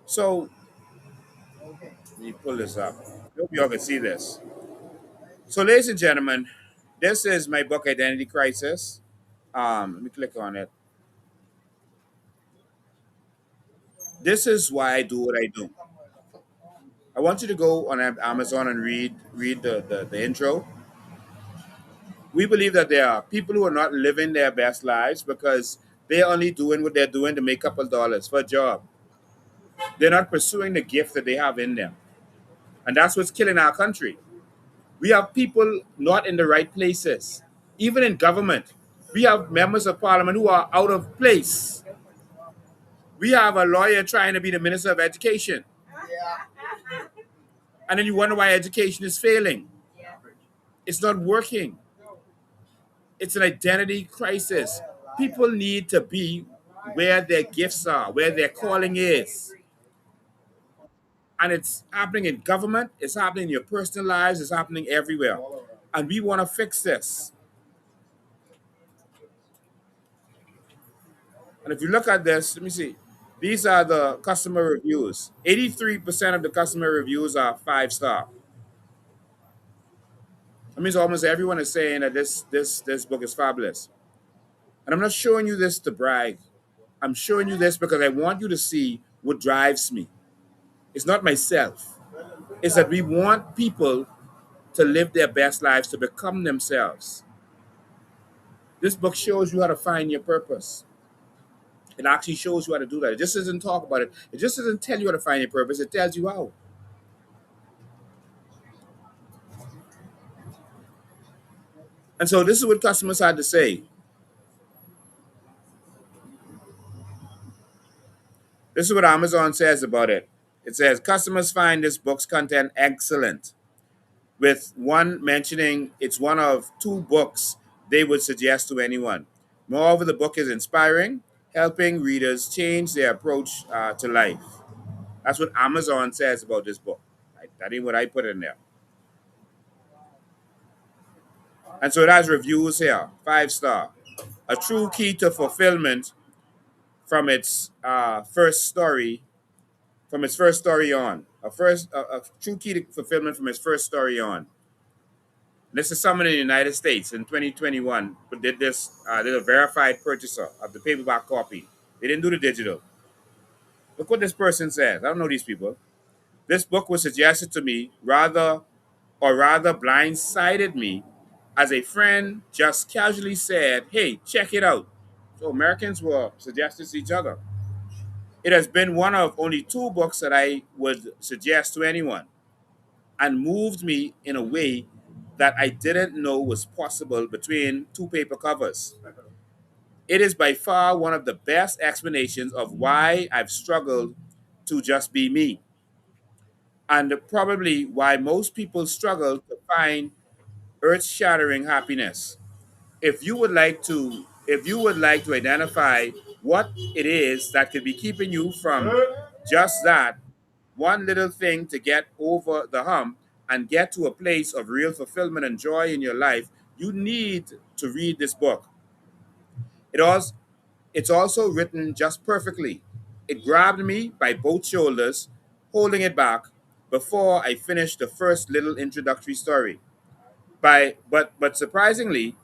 Speaker 3: So let me pull this up. Hope y'all can see this. So, ladies and gentlemen, this is my book Identity Crisis. Let me click on it. This is why I do what I do. I want you to go on Amazon and read the intro. We believe that there are people who are not living their best lives because they're only doing what they're doing to make a couple dollars for a job. They're not pursuing the gift that they have in them. And that's what's killing our country. We have people not in the right places. Even in government, we have members of parliament who are out of place. We have a lawyer trying to be the minister of education. And then you wonder why education is failing. It's not working. It's an identity crisis. People need to be where their gifts are, where their calling is. And it's happening in government, it's happening in your personal lives, it's happening everywhere. And we want to fix this. And if you look at this, let me see. These are the customer reviews. 83% of the customer reviews are 5-star. That means almost everyone is saying that this book is fabulous. And I'm not showing you this to brag. I'm showing you this because I want you to see what drives me. It's not myself. It's that we want people to live their best lives, to become themselves. This book shows you how to find your purpose. It actually shows you how to do that. It just doesn't talk about it. It just doesn't tell you how to find your purpose. It tells you how. And so this is what customers had to say. This is what Amazon says about it. It says customers find this book's content excellent, with one mentioning it's one of 2 books they would suggest to anyone. Moreover, the book is inspiring, helping readers change their approach to life. That's what Amazon says about this book. Right? That ain't what I put in there. And so it has reviews here, 5-star. A true key to fulfillment from its first story, from its first story on. A true key to fulfillment from its first story on. This is someone in the United States in 2021 who did this, did a verified purchaser of the paperback copy. They didn't do the digital. Look what this person says. I don't know these people. This book was suggested to me rather blindsided me as a friend just casually said, hey, check it out. So Americans were suggesting to each other. It has been one of only 2 books that I would suggest to anyone and moved me in a way that I didn't know was possible between 2 paper covers. It is by far one of the best explanations of why I've struggled to just be me, and probably why most people struggle to find earth-shattering happiness. If you would like to identify what it is that could be keeping you from just that one little thing to get over the hump and get to a place of real fulfillment and joy in your life, you need to read this book. It's also written just perfectly. It grabbed me by both shoulders, holding it back before I finished the first little introductory story. But surprisingly,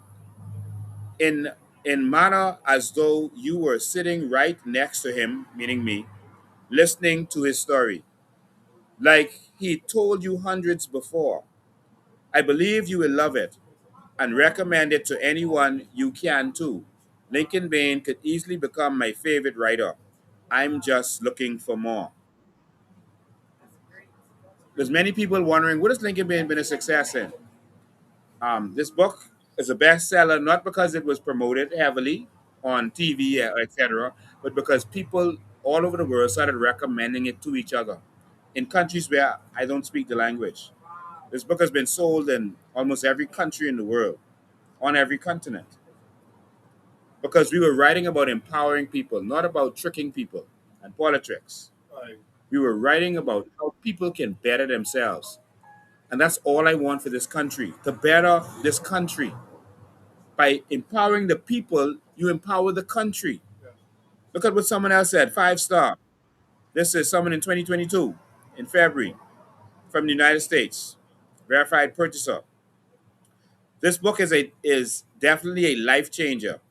Speaker 3: in in manner as though you were sitting right next to him, meaning me, listening to his story, like he told you hundreds before. I believe you will love it and recommend it to anyone you can too. Lincoln Bain could easily become my favorite writer. I'm just looking for more. There's many people wondering what has Lincoln Bain been a success in? This book is a bestseller not because it was promoted heavily on TV, etc., but because people all over the world started recommending it to each other in countries where I don't speak the language. This book has been sold in almost every country in the world, on every continent, because we were writing about empowering people, not about tricking people and politics. We were writing about how people can better themselves. And that's all I want for this country, to better this country. By empowering the people, you empower the country. Look at what someone else said, 5 star. This is someone in 2022, in February, from the United States, verified purchaser. This book is definitely a life changer.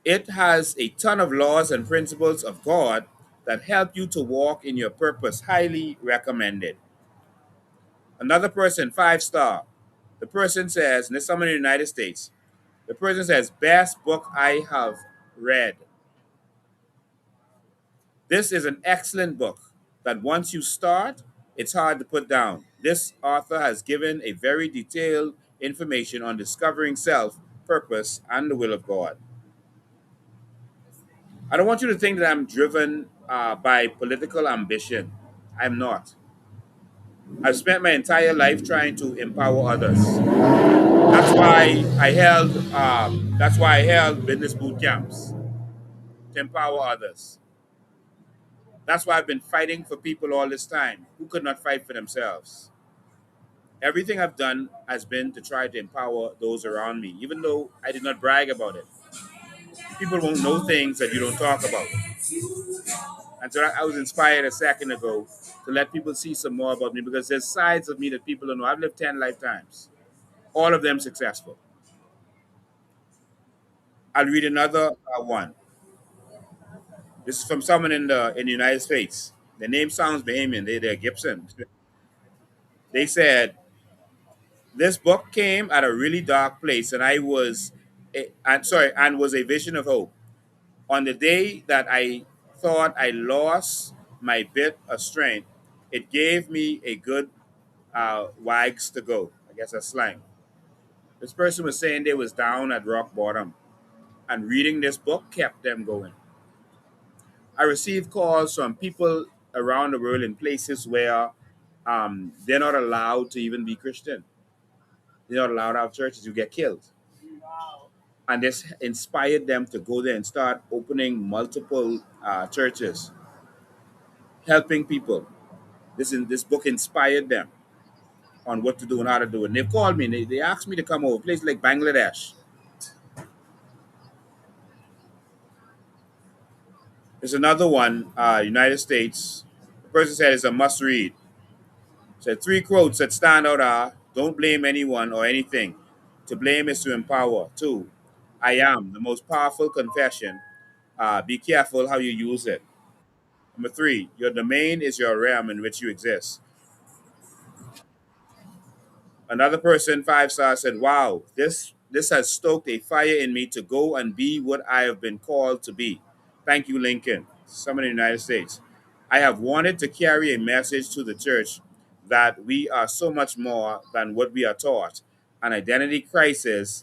Speaker 3: It has a ton of laws and principles of God that help you to walk in your purpose. Highly recommended. Another person, 5 star. The person says, and there's someone in the United States, the person says, best book I have read. This is an excellent book that once you start, it's hard to put down. This author has given a very detailed information on discovering self, purpose, and the will of God. I don't want you to think that I'm driven by political ambition. I'm not. I've spent my entire life trying to empower others. That's why I held business boot camps to empower others. That's why I've been fighting for people all this time who could not fight for themselves. Everything I've done has been to try to empower those around me, even though I did not brag about it. People won't know things that you don't talk about. And so I was inspired a second ago to let people see some more about me because there's sides of me that people don't know. I've lived 10 lifetimes, all of them successful. I'll read another one. This is from someone in the United States. The name sounds Bahamian. They're Gibson. They said, this book came at a really dark place, and and was a vision of hope. On the day that I thought I lost my bit of strength, it gave me a good wags to go. I guess that's slang. This person was saying they was down at rock bottom, and reading this book kept them going. I received calls from people around the world in places where they're not allowed to even be Christian. They're not allowed to have churches. You get killed. And this inspired them to go there and start opening multiple churches, helping people. This book inspired them on what to do and how to do it. And they've called me and they asked me to come over, places like Bangladesh. There's another one, United States. The person said it's a must read. Said 3 quotes that stand out are: don't blame anyone or anything. To blame is to empower. 2, I am the most powerful confession. Be careful how you use it. Number 3, your domain is your realm in which you exist. Another person, 5 star, said, wow, this has stoked a fire in me to go and be what I have been called to be. Thank you, Lincoln. Someone in the United States. I have wanted to carry a message to the church that we are so much more than what we are taught. An identity crisis,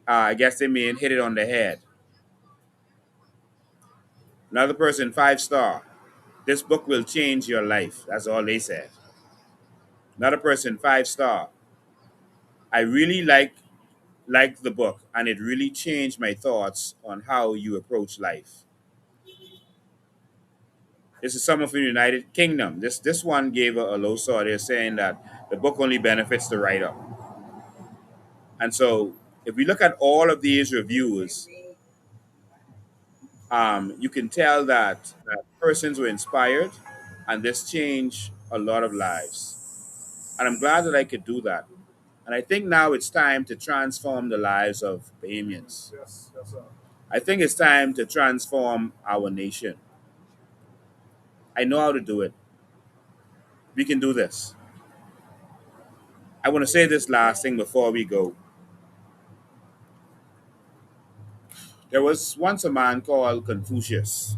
Speaker 3: I guess they mean hit it on the head. Another person, 5 star. This book will change your life. That's all they said. Another person, 5 star. I really liked the book, and it really changed my thoughts on how you approach life. This is someone from the United Kingdom. This one gave a low score. They're saying that the book only benefits the writer. And so, if we look at all of these reviews, you can tell that persons were inspired, and this changed a lot of lives. And I'm glad that I could do that. And I think now it's time to transform the lives of Bahamians. I think it's time to transform our nation. I know how to do it. We can do this. I want to say this last thing before we go. There was once a man called Confucius.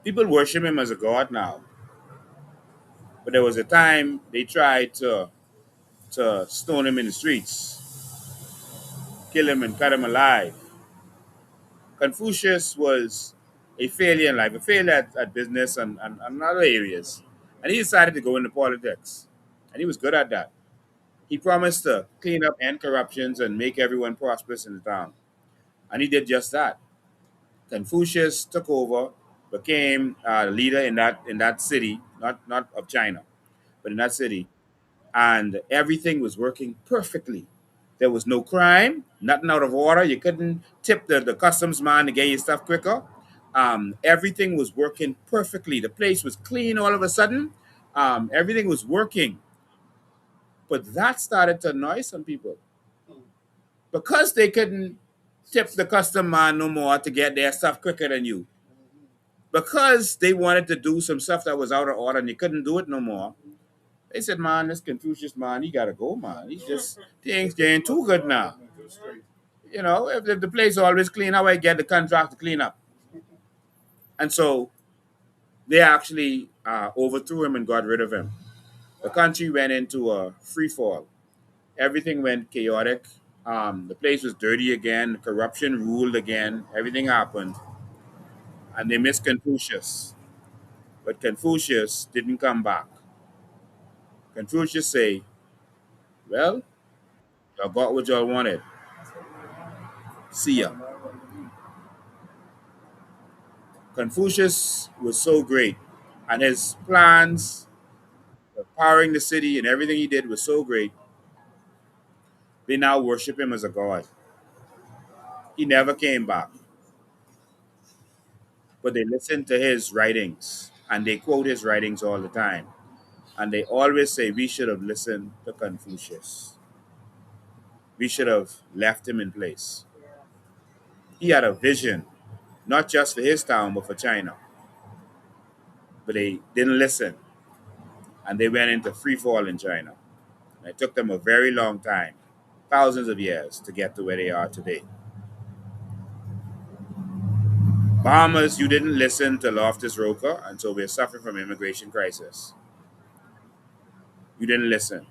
Speaker 3: People worship him as a god now. But there was a time they tried to stone him in the streets, kill him and cut him alive. Confucius was a failure in life, a failure at business and other areas. And he decided to go into politics. And he was good at that. He promised to clean up end corruptions and make everyone prosperous in the town. And he did just that. Confucius took over, became a leader in that city, not of China, but in that city, and everything was working perfectly. There was no crime, nothing out of order. You couldn't tip the customs man to get your stuff quicker. Everything was working perfectly. The place was clean all of a sudden. Everything was working. But that started to annoy some people because they couldn't tip the custom man no more to get their stuff quicker than you. Because they wanted to do some stuff that was out of order and they couldn't do it no more. They said, man, this Confucius man, he gotta go, man. He's just things getting too good now. You know, if the place is always clean, how I get the contract to clean up? And so they actually overthrew him and got rid of him. The country went into a free fall. Everything went chaotic. The place was dirty again. Corruption ruled again. Everything happened. And they missed Confucius. But Confucius didn't come back. Confucius say, well, y'all got what y'all wanted. See ya. Confucius was so great, and his plans, powering the city, and everything he did was so great. They now worship him as a god. He never came back, but they listen to his writings, and they quote his writings all the time. And they always say we should have listened to Confucius. We should have left him in place. He had a vision, not just for his town, but for China. But they didn't listen, and they went into free fall in China. And it took them a very long time, thousands of years, to get to where they are today. Bahamas, you didn't listen to Loftus Roker, and so we're suffering from immigration crisis. You didn't listen.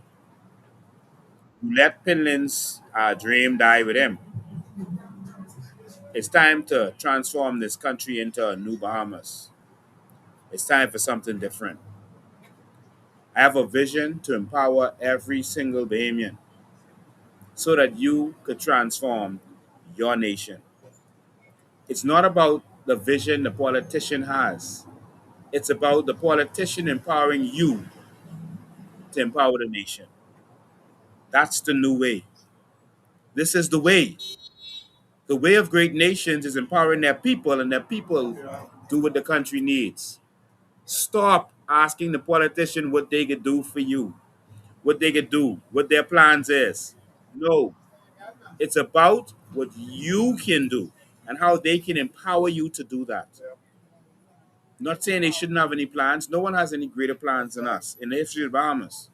Speaker 3: You let Pinlin's dream die with him. It's time to transform this country into a new Bahamas. It's time for something different. I have a vision to empower every single Bahamian so that you could transform your nation. It's not about the vision the politician has. It's about the politician empowering you to empower the nation. That's the new way. This is the way. The way of great nations is empowering their people, and their people do what the country needs. Stop asking the politician what they could do for you, what they could do, what their plans is. No, it's about what you can do and how they can empower you to do that. Not saying they shouldn't have any plans. No one has any greater plans than us in the history of the Bahamas.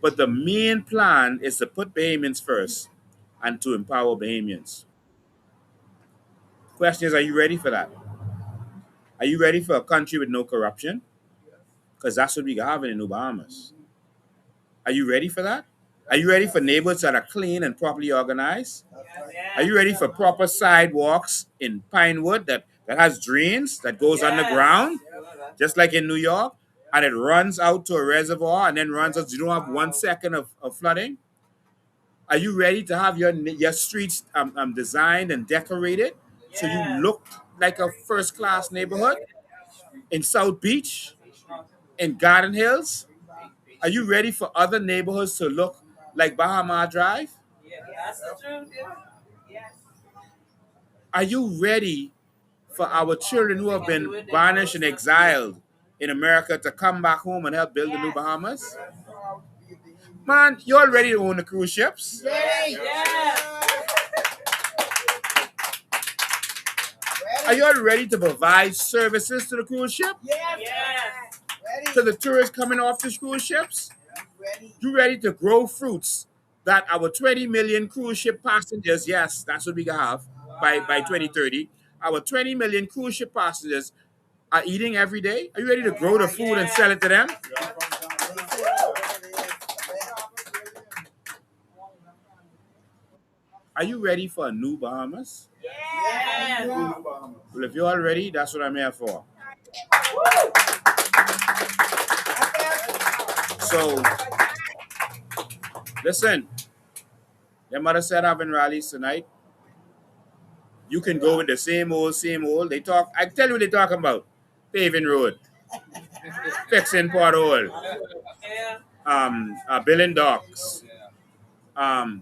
Speaker 3: But the main plan is to put Bahamians first and to empower Bahamians. Question is, are you ready for that? Are you ready for a country with no corruption? Because that's what we have in the New Bahamas. Are you ready for that? Are you ready for neighborhoods that are clean and properly organized? Are you ready for proper sidewalks in Pinewood that has drains that goes underground, just like in New York, and it runs out to a reservoir and then runs out? You don't have 1 second of flooding. Are you ready to have your streets designed and decorated so you look like a first class neighborhood in South Beach, in Garden Hills? Are you ready for other neighborhoods to look like Bahama Drive?
Speaker 6: That's the truth. Yes.
Speaker 3: Are you ready for our children who have been banished and exiled in America to come back home and help build the new Bahamas? Man, you all ready to own the cruise ships?
Speaker 6: Yes.
Speaker 3: Are you all ready to provide services to the cruise ship?
Speaker 6: Yes.
Speaker 3: To the tourists coming off the cruise ships? You ready to grow fruits that our 20 million cruise ship passengers, yes, that's what we have by 2030. Our 20 million cruise ship passengers are eating every day. Are you ready to grow the food and sell it to them? Are you ready for a new Bahamas?
Speaker 6: Yes.
Speaker 3: Well, if you're all ready, that's what I'm here for. So, listen, your mother said having rallies tonight. You can go with the same old, same old. They talk, I tell you what they're talking about. Paving road, fixing pothole, building docks. Um,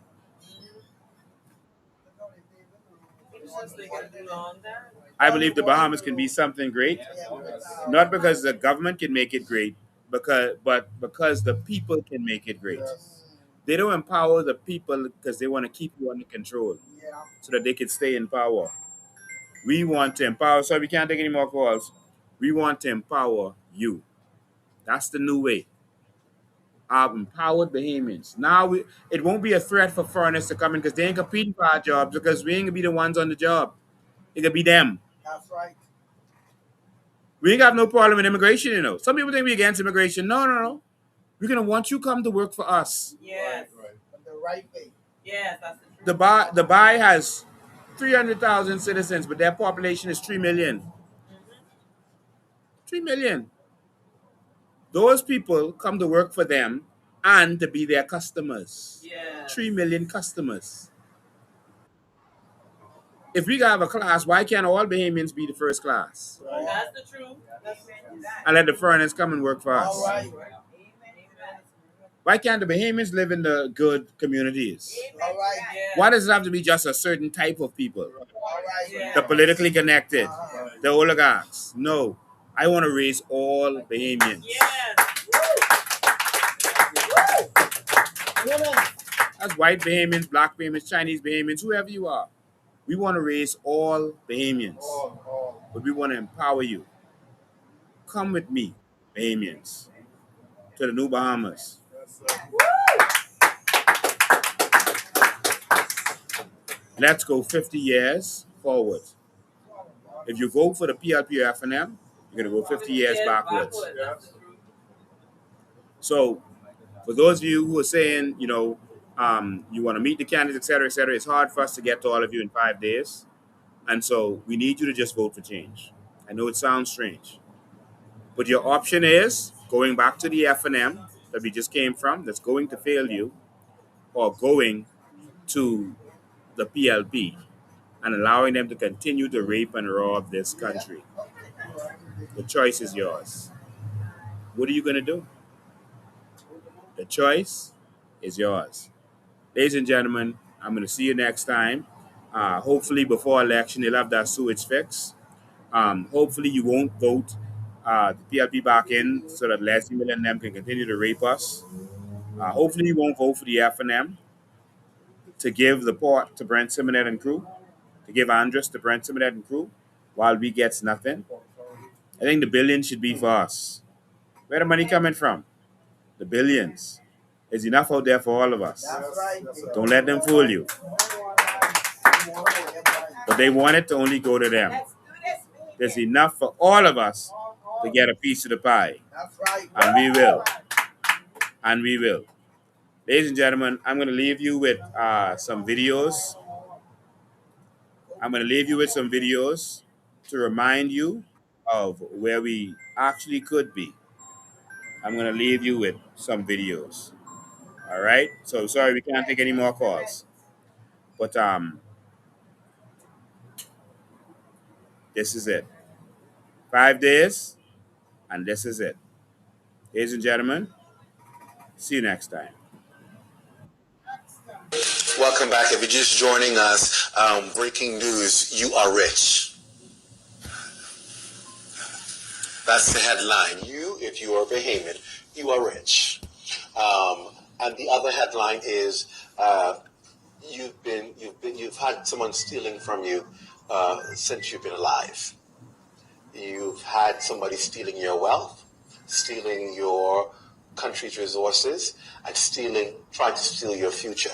Speaker 3: I believe the Bahamas can be something great, not because the government can make it great, but because the people can make it great. They don't empower the people because they want to keep you under control so that they can stay in power. We want to empower, so we can't take any more calls. We want to empower you. That's the new way. Our empowered Bahamians. Now it won't be a threat for foreigners to come in because they ain't competing for our jobs because we ain't gonna be the ones on the job. It could be them.
Speaker 2: That's right.
Speaker 3: We ain't got no problem with immigration, you know. Some people think we against immigration. No. We're gonna want you come to work for us.
Speaker 6: Yes.
Speaker 2: Right. The right way.
Speaker 6: Yes, that's the truth.
Speaker 3: The Bay has 300,000 citizens, but their population is 3 million. 3 million. Those people come to work for them and to be their customers.
Speaker 6: Yes.
Speaker 3: 3 million customers. If we have a class, why can't all Bahamians be the first class?
Speaker 6: Right. That's the truth.
Speaker 3: And let the foreigners come and work for us.
Speaker 2: All right.
Speaker 3: Why can't the Bahamians live in the good communities?
Speaker 2: All right.
Speaker 6: Yes.
Speaker 3: Why does it have to be just a certain type of people?
Speaker 2: All right.
Speaker 6: Yes.
Speaker 3: The politically connected, the oligarchs. No, I want to raise all Bahamians.
Speaker 6: Yes.
Speaker 3: That's white Bahamians, black Bahamians, Chinese Bahamians, whoever you are. We want to raise all Bahamians, but we want to empower you. Come with me, Bahamians, to the new Bahamas. Let's go 50 years forward. If you vote for the PLP or FNM, you're going to go 50 years backwards. So, for those of you who are saying, you want to meet the candidates, et cetera, it's hard for us to get to all of you in 5 days. And so we need you to just vote for change. I know it sounds strange. But your option is going back to the FNM that we just came from, that's going to fail you, or going to the PLP and allowing them to continue to rape and rob this country. The choice is yours. What are you going to do? The choice is yours. Ladies and gentlemen, I'm going to see you next time. Hopefully before election, you'll have that sewage fix. Hopefully you won't vote the PLP back in so that Leslie Miller and them can continue to rape us. Hopefully you won't vote for the FNM to give the port to Brent Simonet and crew, to give Andres to Brent Simonet and crew, while we gets nothing. I think the billions should be for us. Where the money coming from? The billions. There's enough out there for all of us.
Speaker 2: That's right.
Speaker 3: Don't let them fool you. But they want it to only go to them. There's enough for all of us to get a piece of the pie.
Speaker 2: That's right.
Speaker 3: And we will. And we will. Ladies and gentlemen, I'm going to leave you with some videos. I'm going to leave you with some videos to remind you of where we actually could be. I'm going to leave you with some videos. All right? So sorry we can't take any more calls. But this is it. 5 days, and this is it. Ladies and gentlemen, see you next time.
Speaker 7: Welcome back. If you're just joining us, breaking news, you are rich. That's the headline. You, if you are Bahamian, you are rich. and the other headline is you've had someone stealing from you since you've been alive. You've had somebody stealing your wealth, stealing your country's resources, and trying to steal your future.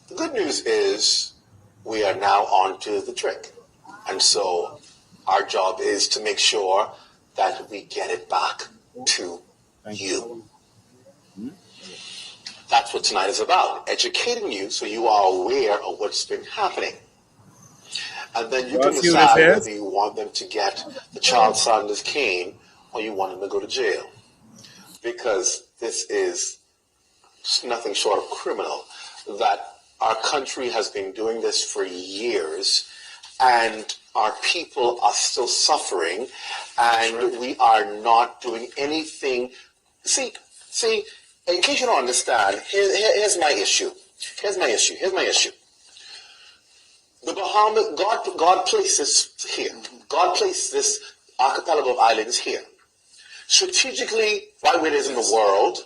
Speaker 7: The good news is we are now on to the trick. And so our job is to make sure that we get it back to you. That's what tonight is about, educating you so you are aware of what's been happening. And then you can decide whether you want them to get the child Sanders cane or you want them to go to jail. Because this is nothing short of criminal, that our country has been doing this for years, and our people are still suffering, and we are not doing anything. See, in case you don't understand, here's my issue. Here's my issue. The Bahamas, God placed this here. God placed this archipelago of islands here. Strategically, right where it is in the world,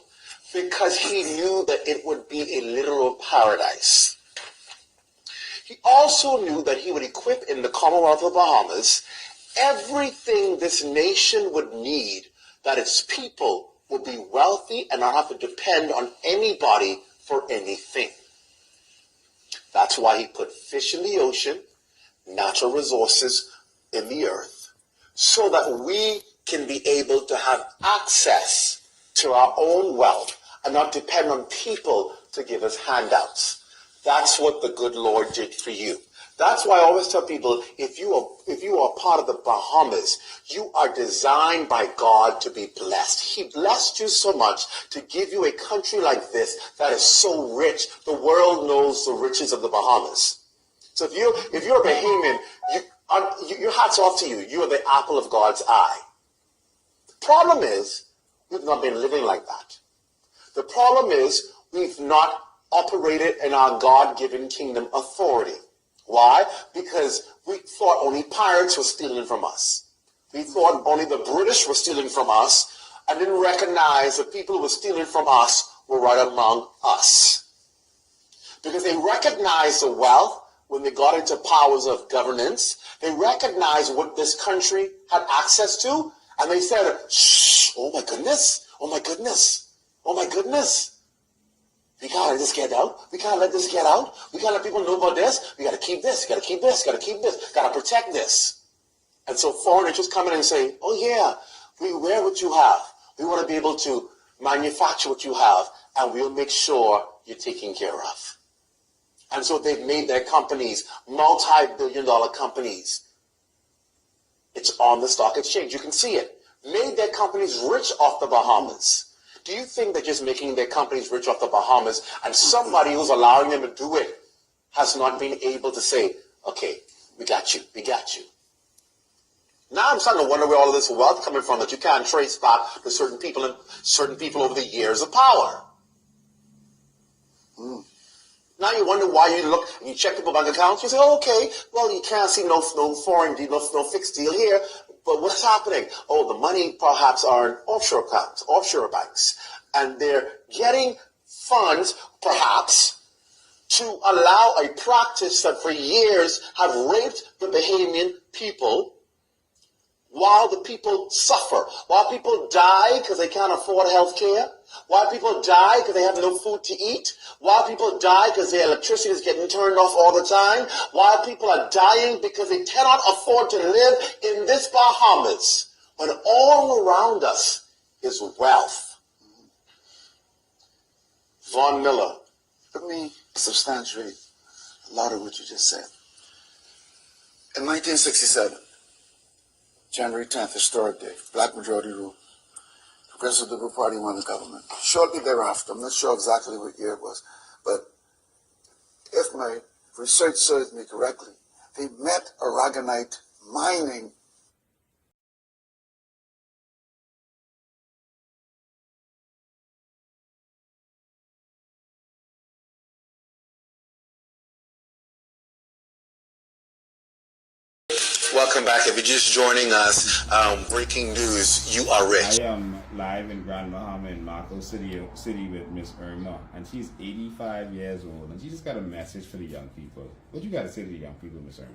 Speaker 7: because he knew that it would be a literal paradise. He also knew that he would equip in the Commonwealth of the Bahamas everything this nation would need, that its people would be wealthy and not have to depend on anybody for anything. That's why he put fish in the ocean, natural resources in the earth, so that we can be able to have access to our own wealth and not depend on people to give us handouts. That's what the good Lord did for you. That's why I always tell people, if you are part of the Bahamas, you are designed by God to be blessed. He blessed you so much to give you a country like this that is so rich. The world knows the riches of the Bahamas. So if you're a Bahamian, your hat's off to you. You are the apple of God's eye. The problem is, we've not been living like that. The problem is, we've not operated in our God-given kingdom authority. Why? Because we thought only pirates were stealing from us. We thought only the British were stealing from us, and didn't recognize the people who were stealing from us were right among us. Because they recognized the wealth when they got into powers of governance. They recognized what this country had access to, and they said, shh, oh my goodness, oh my goodness, oh my goodness. We can't let this get out. We can't let this get out. We can't let people know about this. We got to keep this. Got to keep this. Got to keep this. Got to protect this. And so foreign interests come in and say, oh yeah, we wear what you have. We want to be able to manufacture what you have, and we'll make sure you're taken care of. And so they've made their companies multi-billion-dollar companies. It's on the stock exchange. You can see it. Made their companies rich off the Bahamas. Do you think they're just making their companies rich off the Bahamas, and somebody who's allowing them to do it has not been able to say, okay, we got you, we got you. Now I'm starting to wonder where all of this wealth coming from that you can't trace back to certain people over the years of power. Now you wonder why you look and you check people's bank accounts. You say, oh, okay, well, you can't see no foreign deal, no fixed deal here. But what's happening? Oh, the money perhaps are in offshore accounts, offshore banks. And they're getting funds, perhaps, to allow a practice that for years have raped the Bahamian people, while the people suffer, while people die because they can't afford health care, while people die because they have no food to eat, while people die because their electricity is getting turned off all the time, while people are dying because they cannot afford to live in this Bahamas, when all around us is wealth. Von Miller.
Speaker 8: Let me substantiate a lot of what you just said. In 1967, January 10th, historic day, black majority rule. The Progressive Liberal Party won the government. Shortly thereafter, I'm not sure exactly what year it was, but if my research serves me correctly, they met Aragonite mining.
Speaker 7: Welcome back. If you're just joining us, breaking news, you are rich.
Speaker 3: I am live in Grand Bahama in Marco City with Miss Irma, and she's 85 years old, and she just got a message for the young people. What you got to say to the young people, Miss Irma?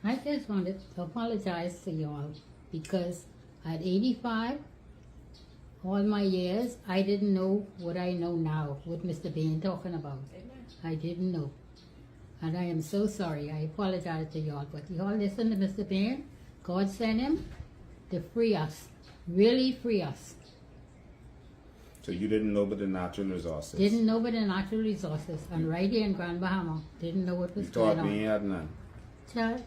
Speaker 9: I just wanted to apologize to y'all because at 85, all my years, I didn't know what I know now, what Mr. Bain talking about. I didn't know. And I am so sorry. I apologize to y'all. But y'all listen to Mr. Bain. God sent him to free us. Really free us.
Speaker 3: So you didn't know about the natural resources?
Speaker 9: Didn't know about the natural resources. And right here in Grand Bahama, didn't know what was going on.
Speaker 3: You thought we had none?
Speaker 9: Child,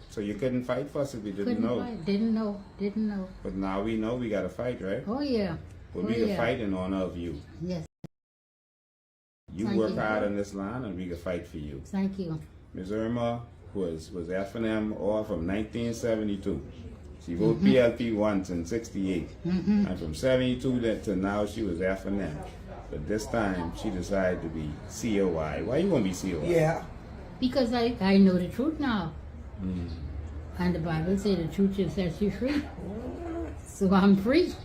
Speaker 3: so you couldn't fight for us if you didn't
Speaker 9: couldn't
Speaker 3: know?
Speaker 9: fight. Didn't know.
Speaker 3: But now we know we got to fight, right?
Speaker 9: Oh, yeah.
Speaker 3: But we can fight in honor of you.
Speaker 9: Yes.
Speaker 3: You
Speaker 9: Thank
Speaker 3: work
Speaker 9: you.
Speaker 3: hard on this land, and we can fight for you.
Speaker 9: Thank you.
Speaker 3: Ms. Irma was F&M all from 1972. She voted PLP once in 68. And from 72 to now, she was F&M. But this time, she decided to be COI. Why you want to be COI?
Speaker 4: Yeah.
Speaker 9: Because I know the truth now. And the Bible says the truth will set you free. So I'm free.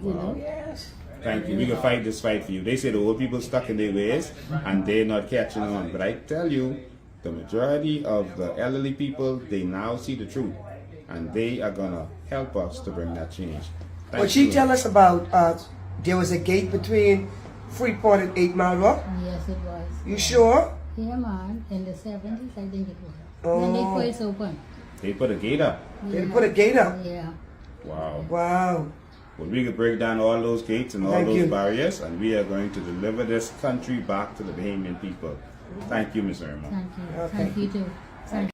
Speaker 9: You know?
Speaker 4: Yes.
Speaker 3: Thank you. We can fight this fight for you. They say the old people stuck in their ways and they're not catching on. But I tell you, the majority of the elderly people, they now see the truth. And they are going to help us to bring that change.
Speaker 4: Well, she tell us about there was a gate between Freeport and 8 Mile Rock.
Speaker 9: Yes, it was.
Speaker 4: You sure?
Speaker 9: Yeah, man. In the 70s, I think it was.
Speaker 4: Oh.
Speaker 9: When they first opened.
Speaker 3: They put a gate up.
Speaker 4: They put a gate up.
Speaker 9: Yeah.
Speaker 3: Wow.
Speaker 4: Wow.
Speaker 3: Well, we could break down all those gates and all
Speaker 4: Thank
Speaker 3: those
Speaker 4: you.
Speaker 3: barriers, and we are going to deliver this country back to the Bahamian people. Thank you, Ms. Irma.
Speaker 9: Thank you.
Speaker 4: Okay.
Speaker 9: Thank you too. Thank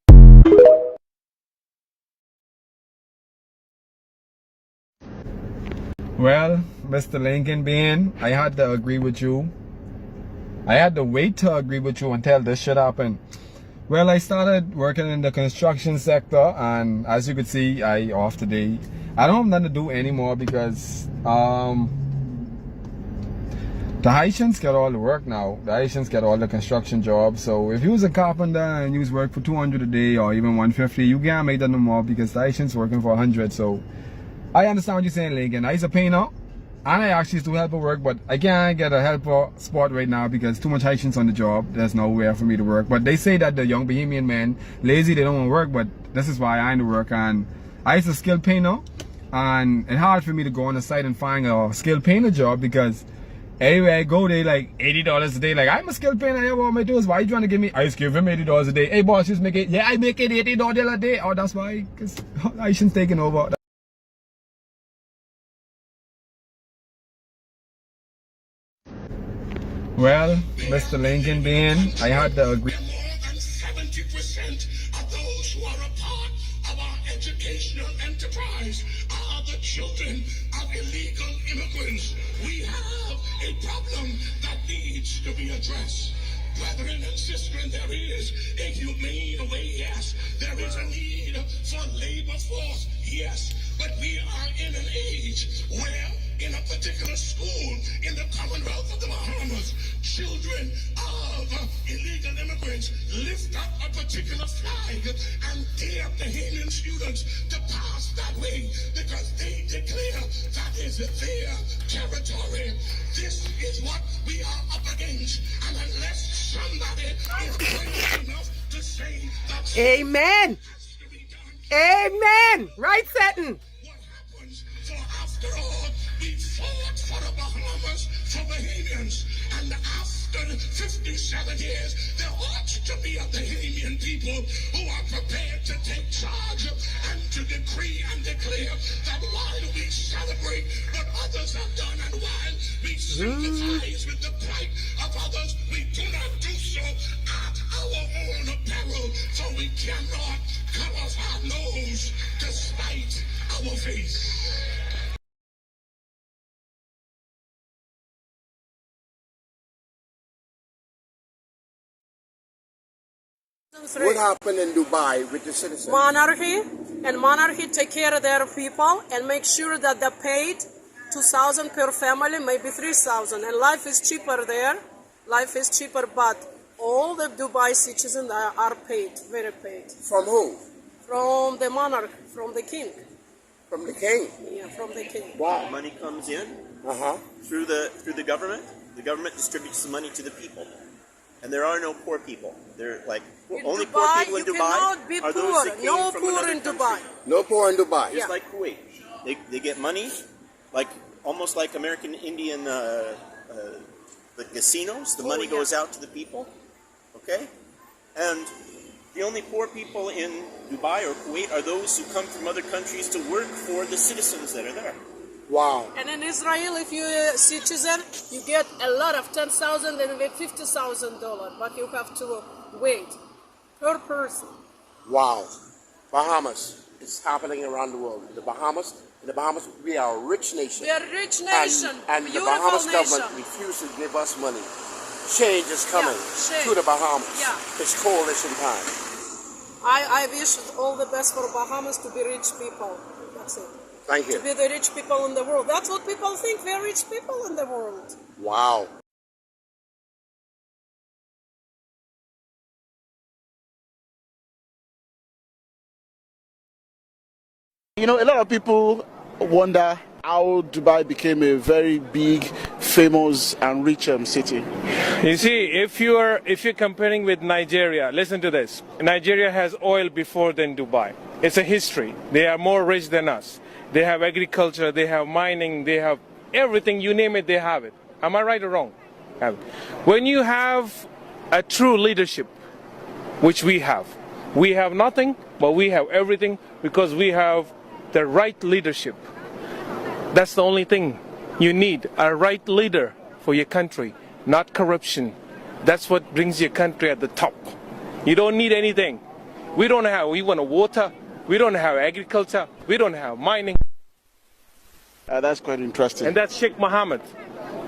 Speaker 10: Well, Mr. Lincoln Bain, I had to agree with you. I had to wait to agree with you until this shit happened. Well, I started working in the construction sector, and as you could see, I off today. I don't have nothing to do anymore because the Haitians get all the work now. The Haitians get all the construction jobs. So if you was a carpenter and you was work for 200 a day or even 150, you can't make that no more because the Haitians working for 100. So I understand what you're saying, Lincoln. I used to pay now, and I actually used to help work, but I can't get a helper spot right now because too much Haitians on the job. There's nowhere for me to work. But they say that the young Bahamian men lazy, they don't want to work, but this is why I ain't to work. And I used to skill painter, and it's hard for me to go on the site and find a skilled painter job because anywhere I go, they like $80 a day. Like, I'm a skilled painter, I have all my tools. Why you trying to give me? I just give him $80 a day. Hey boss, just make it. Yeah, I make it $80 a day. Oh, that's why, because Haitians taking over. Well, Mr. Lincoln Bain, I had to agree.
Speaker 5: More than 70% of those who are a part of our educational enterprise are the children of illegal immigrants. We have a problem that needs to be addressed. Brethren and sisters, there is a humane way, yes. There is a need for labor force, yes. But we are in an age where in a particular school in the Commonwealth of the Bahamas, children of illegal immigrants lift up a particular flag and dare Bahamian students to pass that way because they declare that is their territory. This is what we are up against, and unless somebody is brave enough to say that
Speaker 4: Amen.
Speaker 5: has to be done,
Speaker 4: Amen. Right, Seton.
Speaker 5: what happens? For after all, we fought for the Bahamas, for Bahamians, and after 57 years, there ought to be a Bahamian people who are prepared to take charge and to decree and declare that while we celebrate what others have done and while we sympathize with the plight of others, we do not do so at our own peril, for we cannot cut off our nose to spite our face.
Speaker 2: What happened in Dubai with the citizens?
Speaker 6: Monarchy, and monarchy take care of their people and make sure that they paid 2,000 per family, maybe 3,000, and life is cheaper there. Life is cheaper, but all the Dubai citizens are paid, very paid.
Speaker 2: From who?
Speaker 6: From the monarch, from the king.
Speaker 2: From the king.
Speaker 6: Yeah, from the king.
Speaker 2: Wow.
Speaker 11: Money comes in
Speaker 2: Uh-huh.
Speaker 11: through the government. The government distributes the money to the people, and there are no poor people. They're like only poor
Speaker 6: Dubai,
Speaker 11: people in
Speaker 6: you
Speaker 11: Dubai
Speaker 6: cannot be
Speaker 11: are those
Speaker 6: poor.
Speaker 11: that came
Speaker 6: No
Speaker 11: from
Speaker 6: poor
Speaker 11: another
Speaker 6: in
Speaker 11: country.
Speaker 6: Dubai.
Speaker 2: No poor in Dubai.
Speaker 11: Just like Kuwait, they get money, like almost like American Indian the casinos. The money goes out to the people, okay, and the only poor people in Dubai or Kuwait are those who come from other countries to work for the citizens that are there.
Speaker 2: Wow.
Speaker 6: And in Israel, if you're a citizen, you get a lot of $10,000 and $50,000, but you have to wait per person.
Speaker 2: Wow. Bahamas. It's happening around the world. In the Bahamas, we are a rich nation.
Speaker 6: We are a rich nation.
Speaker 2: And the
Speaker 6: beautiful
Speaker 2: Bahamas
Speaker 6: nation.
Speaker 2: government refuses to give us money. Change is coming
Speaker 6: change.
Speaker 2: to the Bahamas.
Speaker 6: Yeah.
Speaker 2: It's coalition time.
Speaker 6: I wish all the best for Bahamas to be rich people. That's it.
Speaker 2: Thank
Speaker 6: To
Speaker 2: you.
Speaker 6: be the rich people in the world. That's what people think. We're rich people in the world.
Speaker 2: Wow.
Speaker 12: You know, a lot of people wonder how Dubai became a very big, famous, and rich city.
Speaker 13: You see, if you're comparing with Nigeria, listen to this. Nigeria has oil before than Dubai. It's a history. They are more rich than us. They have agriculture, they have mining, they have everything. You name it, they have it. Am I right or wrong? When you have a true leadership, which we have nothing, but we have everything because we have the right leadership. That's the only thing you need, a right leader for your country, not corruption. That's what brings your country at the top. You don't need anything. We want water, we don't have agriculture, we don't have mining.
Speaker 12: That's quite interesting.
Speaker 13: And that's Sheikh Mohammed.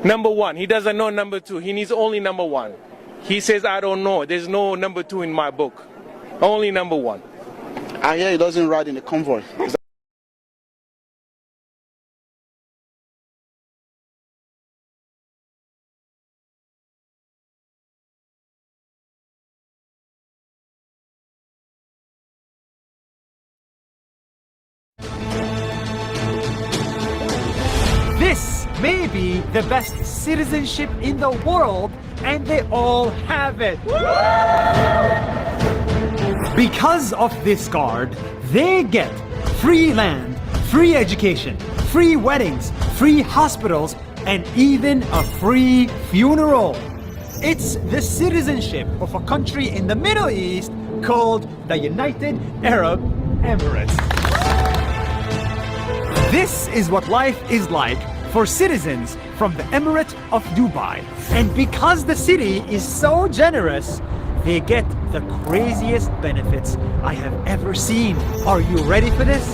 Speaker 13: Number one, he doesn't know number two, he needs only number one. He says, I don't know, there's no number two in my book. Only number one.
Speaker 12: I hear he doesn't ride in a convoy.
Speaker 14: This may be the best citizenship in the world, and they all have it. Because of this card, they get free land, free education, free weddings, free hospitals, and even a free funeral. It's the citizenship of a country in the Middle East called the United Arab Emirates. This is what life is like for citizens from the Emirate of Dubai. And because the city is so generous, they get the craziest benefits I have ever seen. Are you ready for this?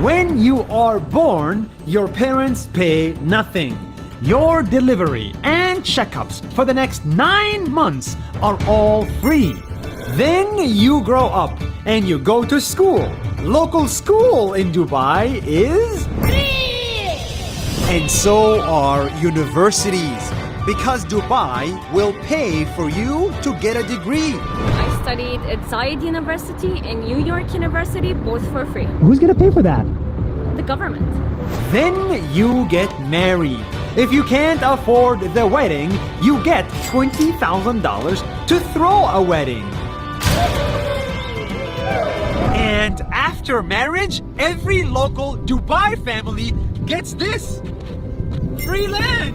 Speaker 14: When you are born, your parents pay nothing. Your delivery and checkups for the next 9 months are all free. Then you grow up and you go to school. Local school in Dubai is free! And so are universities, because Dubai will pay for you to get a degree.
Speaker 15: I studied at Zayed University and New York University, both for free.
Speaker 14: Who's gonna pay for that?
Speaker 15: The government.
Speaker 14: Then you get married. If you can't afford the wedding, you get $20,000 to throw a wedding. And after marriage, every local Dubai family gets this: free land.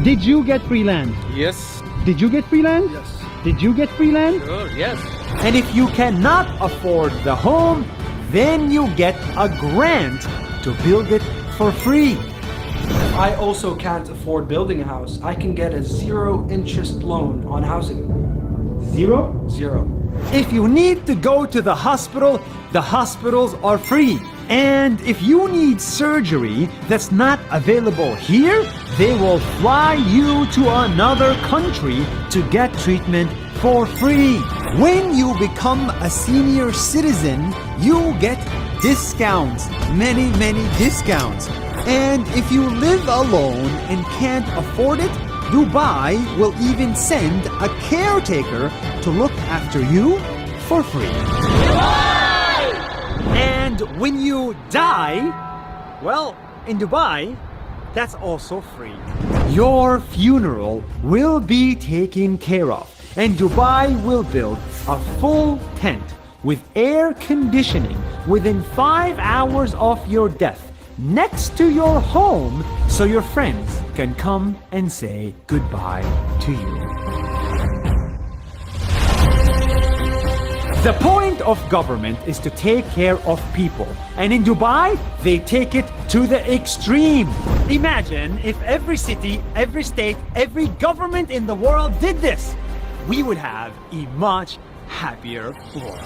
Speaker 14: Did you get free land?
Speaker 13: Yes.
Speaker 14: Did you get free land?
Speaker 12: Yes.
Speaker 14: Did you get free land?
Speaker 13: Sure, yes.
Speaker 14: And if you cannot afford the home, then you get a grant to build it for free.
Speaker 16: I also can't afford building a house. I can get a 0-interest loan on housing.
Speaker 14: Zero?
Speaker 16: Zero.
Speaker 14: If you need to go to the hospitals are free. And if you need surgery that's not available here, they will fly you to another country to get treatment for free. When you become a senior citizen, you get discounts, many discounts. And if you live alone and can't afford it, Dubai will even send a caretaker to look after you for free. And when you die, well, in Dubai, that's also free. Your funeral will be taken care of, and Dubai will build a full tent with air conditioning within 5 hours of your death next to your home, so your friends can come and say goodbye to you. The point of government is to take care of people, and in Dubai, they take it to the extreme. Imagine if every city, every state, every government in the world did this. We would have a much happier world.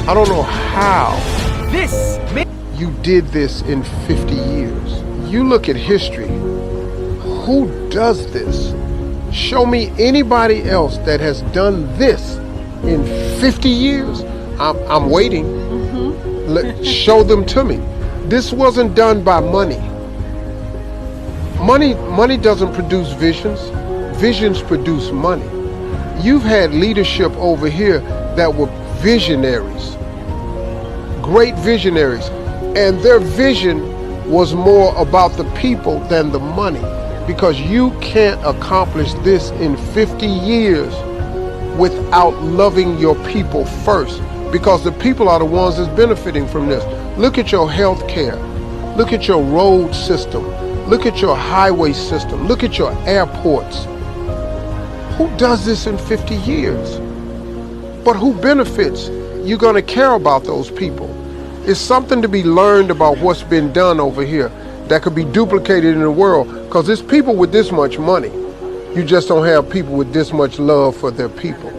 Speaker 17: I don't know how
Speaker 14: this
Speaker 17: you did this in 50 years. You look at history. Who does this? Show me anybody else that has done this in 50 years. I'm waiting. Show them to me. This wasn't done by money. Money doesn't produce visions. Visions produce money. You've had leadership over here that were visionaries, great visionaries, and their vision was more about the people than the money, because you can't accomplish this in 50 years without loving your people first, because the people are the ones that's benefiting from this. Look at your health care, look at your road system, look at your highway system, look at your airports. Who does this in 50 years? But who benefits? You're going to care about those people. It's something to be learned about what's been done over here that could be duplicated in the world, because there's people with this much money. You just don't have people with this much love for their people.